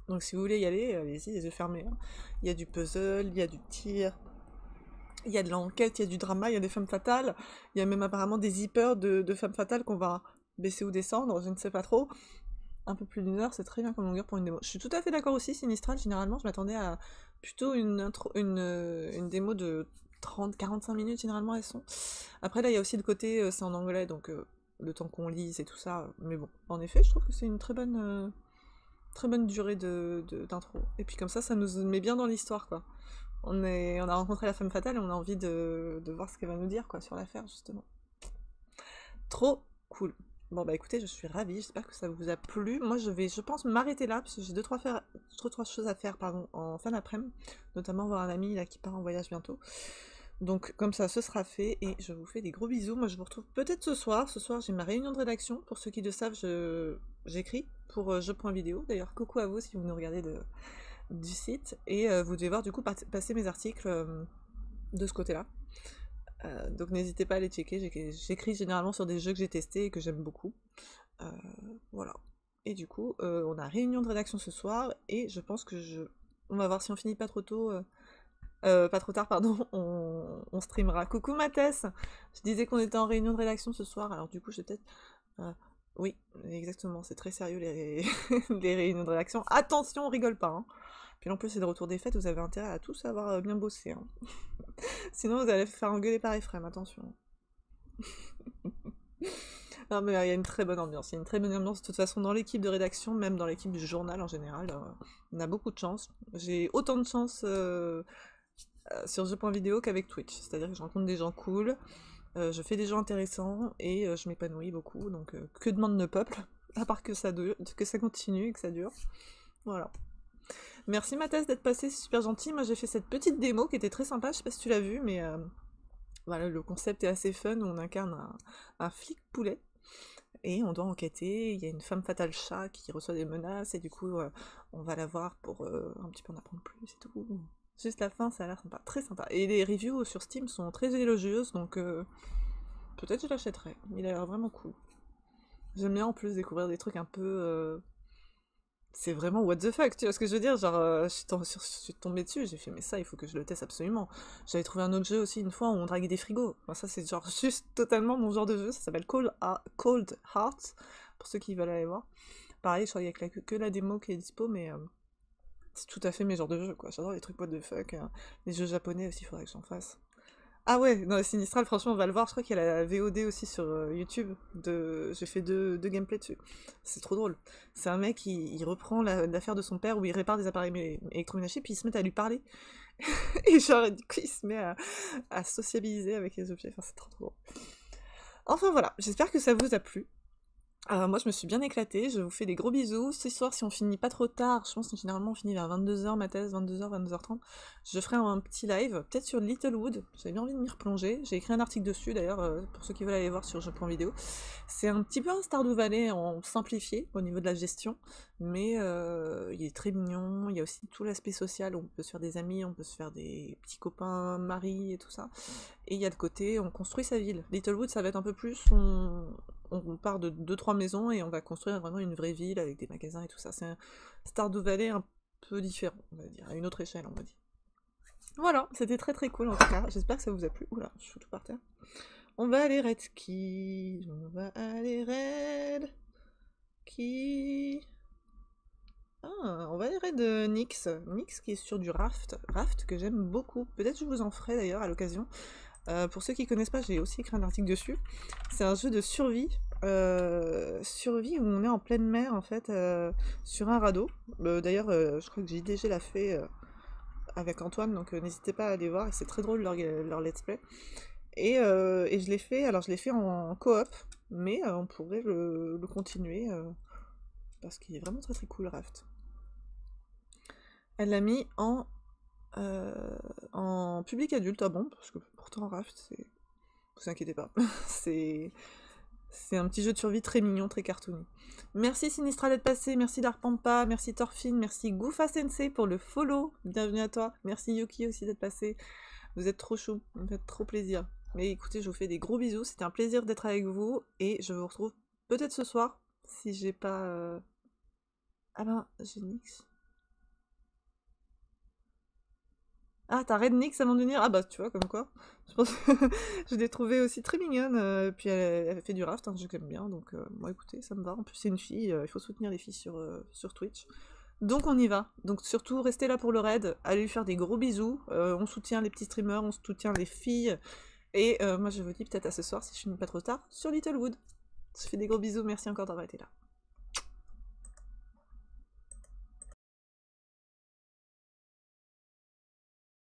Donc si vous voulez y aller, allez-y, les yeux fermés. Hein. Il y a du puzzle, il y a du tir, il y a de l'enquête, il y a du drama, il y a des femmes fatales. Il y a même apparemment des zippers de femmes fatales qu'on va baisser ou descendre, je ne sais pas trop. Un peu plus d'1 heure, c'est très bien comme longueur pour une démo. Je suis tout à fait d'accord aussi, Sinistral, généralement, je m'attendais à plutôt une démo de 30-45 minutes, généralement elles sont. Après là, il y a aussi le côté, c'est en anglais, donc le temps qu'on lise et tout ça. Mais bon, en effet, je trouve que c'est une très bonne durée d'intro. Et puis comme ça nous met bien dans l'histoire, quoi. On a rencontré la femme fatale et on a envie de voir ce qu'elle va nous dire, quoi, sur l'affaire, justement. Trop cool. Bon bah écoutez, je suis ravie, j'espère que ça vous a plu. Moi je vais, je pense, m'arrêter là, parce que j'ai deux, trois choses à faire pardon, en fin d'après-midi, notamment voir un ami là qui part en voyage bientôt. Donc comme ça, ce sera fait, et je vous fais des gros bisous. Moi je vous retrouve peut-être ce soir. Ce soir j'ai ma réunion de rédaction, pour ceux qui le savent, j'écris pour jeux.vidéo. D'ailleurs coucou à vous si vous nous regardez du site, et vous devez voir du coup passer mes articles de ce côté-là. Donc n'hésitez pas à les checker, j'écris généralement sur des jeux que j'ai testés et que j'aime beaucoup. Voilà. Et du coup, on a réunion de rédaction ce soir, et je pense que on va voir si on finit pas trop tôt, pas trop tard, pardon, on streamera. Coucou Mathès, je disais qu'on était en réunion de rédaction ce soir, alors du coup je vais peut-être... oui, exactement, c'est très sérieux les réunions de rédaction. Attention, on rigole pas, hein. Puis en plus c'est le retour des fêtes, vous avez intérêt à tous avoir bien bossé, hein. Sinon vous allez vous faire engueuler par Ephraim, attention. Non mais il y a une très bonne ambiance, il y a une très bonne ambiance de toute façon dans l'équipe de rédaction, même dans l'équipe du journal en général, on a beaucoup de chance. J'ai autant de chance sur jeux.vidéo qu'avec Twitch, c'est-à-dire que je rencontre des gens cool, je fais des gens intéressants, et je m'épanouis beaucoup, donc que demande le peuple, à part que ça continue et que ça dure. Voilà. Merci Mathès d'être passé, c'est super gentil. Moi j'ai fait cette petite démo qui était très sympa, je sais pas si tu l'as vu, mais voilà, le concept est assez fun, on incarne un flic poulet, et on doit enquêter, il y a une femme fatale chat qui reçoit des menaces, et du coup on va la voir pour un petit peu en apprendre plus et tout. Juste la fin, ça a l'air sympa, très sympa. Et les reviews sur Steam sont très élogieuses, donc peut-être je l'achèterai, il a l'air vraiment cool. J'aime bien en plus découvrir des trucs un peu... C'est vraiment what the fuck, tu vois ce que je veux dire, genre, je suis tombée dessus, j'ai fait mais ça, il faut que je le teste absolument. J'avais trouvé un autre jeu aussi une fois où on draguait des frigos, enfin, ça c'est genre juste totalement mon genre de jeu, ça s'appelle Cold Heart, pour ceux qui veulent aller voir. Pareil, je crois qu'il y a que la démo qui est dispo, mais c'est tout à fait mes genres de jeux, quoi, j'adore les trucs what the fuck, les jeux japonais aussi, il faudrait que j'en fasse. Ah ouais, non, Sinistral, franchement, on va le voir, je crois qu'il y a la VOD aussi sur YouTube, j'ai fait deux gameplays dessus. C'est trop drôle. C'est un mec, il reprend l'affaire de son père où il répare des appareils électroménagers, puis il se met à lui parler. Et genre, du coup, il se met à sociabiliser avec les objets, enfin, c'est trop drôle. Enfin voilà, j'espère que ça vous a plu. Moi je me suis bien éclatée, je vous fais des gros bisous. Ce soir, si on finit pas trop tard, je pense que généralement on finit vers 22h, ma thèse, 22h, 22h30, je ferai un petit live, peut-être sur Littlewood, j'avais bien envie de m'y replonger, j'ai écrit un article dessus d'ailleurs, pour ceux qui veulent aller voir sur jeux.vidéo. C'est un petit peu un Stardew Valley en simplifié au niveau de la gestion, mais il est très mignon, il y a aussi tout l'aspect social, on peut se faire des amis, on peut se faire des petits copains, maris et tout ça, et il y a le côté, on construit sa ville. Littlewood ça va être un peu plus, on part de 2-3 maisons et on va construire vraiment une vraie ville avec des magasins et tout ça. C'est un Stardew Valley un peu différent, on va dire, à une autre échelle, on va dire. Voilà, c'était très très cool en tout cas, j'espère que ça vous a plu. Oula, je fous tout par terre. On va aller raid qui... On va aller raid... Qui... Ah, on va aller raid Nyx. Nyx qui est sur du raft que j'aime beaucoup. Peut-être je vous en ferai d'ailleurs à l'occasion. Pour ceux qui connaissent pas, j'ai aussi écrit un article dessus. C'est un jeu de survie, survie où on est en pleine mer en fait, sur un radeau. D'ailleurs, je crois que JDG l'a fait avec Antoine, donc n'hésitez pas à aller voir, c'est très drôle leur let's play. Et je l'ai fait, alors je l'ai fait en coop, mais on pourrait le continuer, parce qu'il est vraiment très très cool Raft. Elle l'a mis en public adulte, ah bon, parce que pourtant Raft, c'est... Vous inquiétez pas, c'est un petit jeu de survie très mignon, très cartoony. Merci Sinistra d'être passé, merci Darpampa, merci Thorfinn, merci Goofa Sensei pour le follow, bienvenue à toi, merci Yuki aussi d'être passé, vous êtes trop chou, vous me faites trop plaisir. Mais écoutez, je vous fais des gros bisous, c'était un plaisir d'être avec vous, et je vous retrouve peut-être ce soir, si j'ai pas... Ah ben, j'ai Nyx. Ah, t'as Red Nyx avant de venir? Ah bah, tu vois, comme quoi. Je pense que je l'ai trouvée aussi très mignonne, puis elle fait du raft, un jeu que j'aime bien, donc moi écoutez, ça me va. En plus, c'est une fille, il faut soutenir les filles sur Twitch. Donc on y va. Donc surtout, restez là pour le raid, allez lui faire des gros bisous, on soutient les petits streamers, on soutient les filles, et moi je vous dis peut-être à ce soir, si je finis pas trop tard, sur Littlewood. Je fais des gros bisous, merci encore d'avoir été là.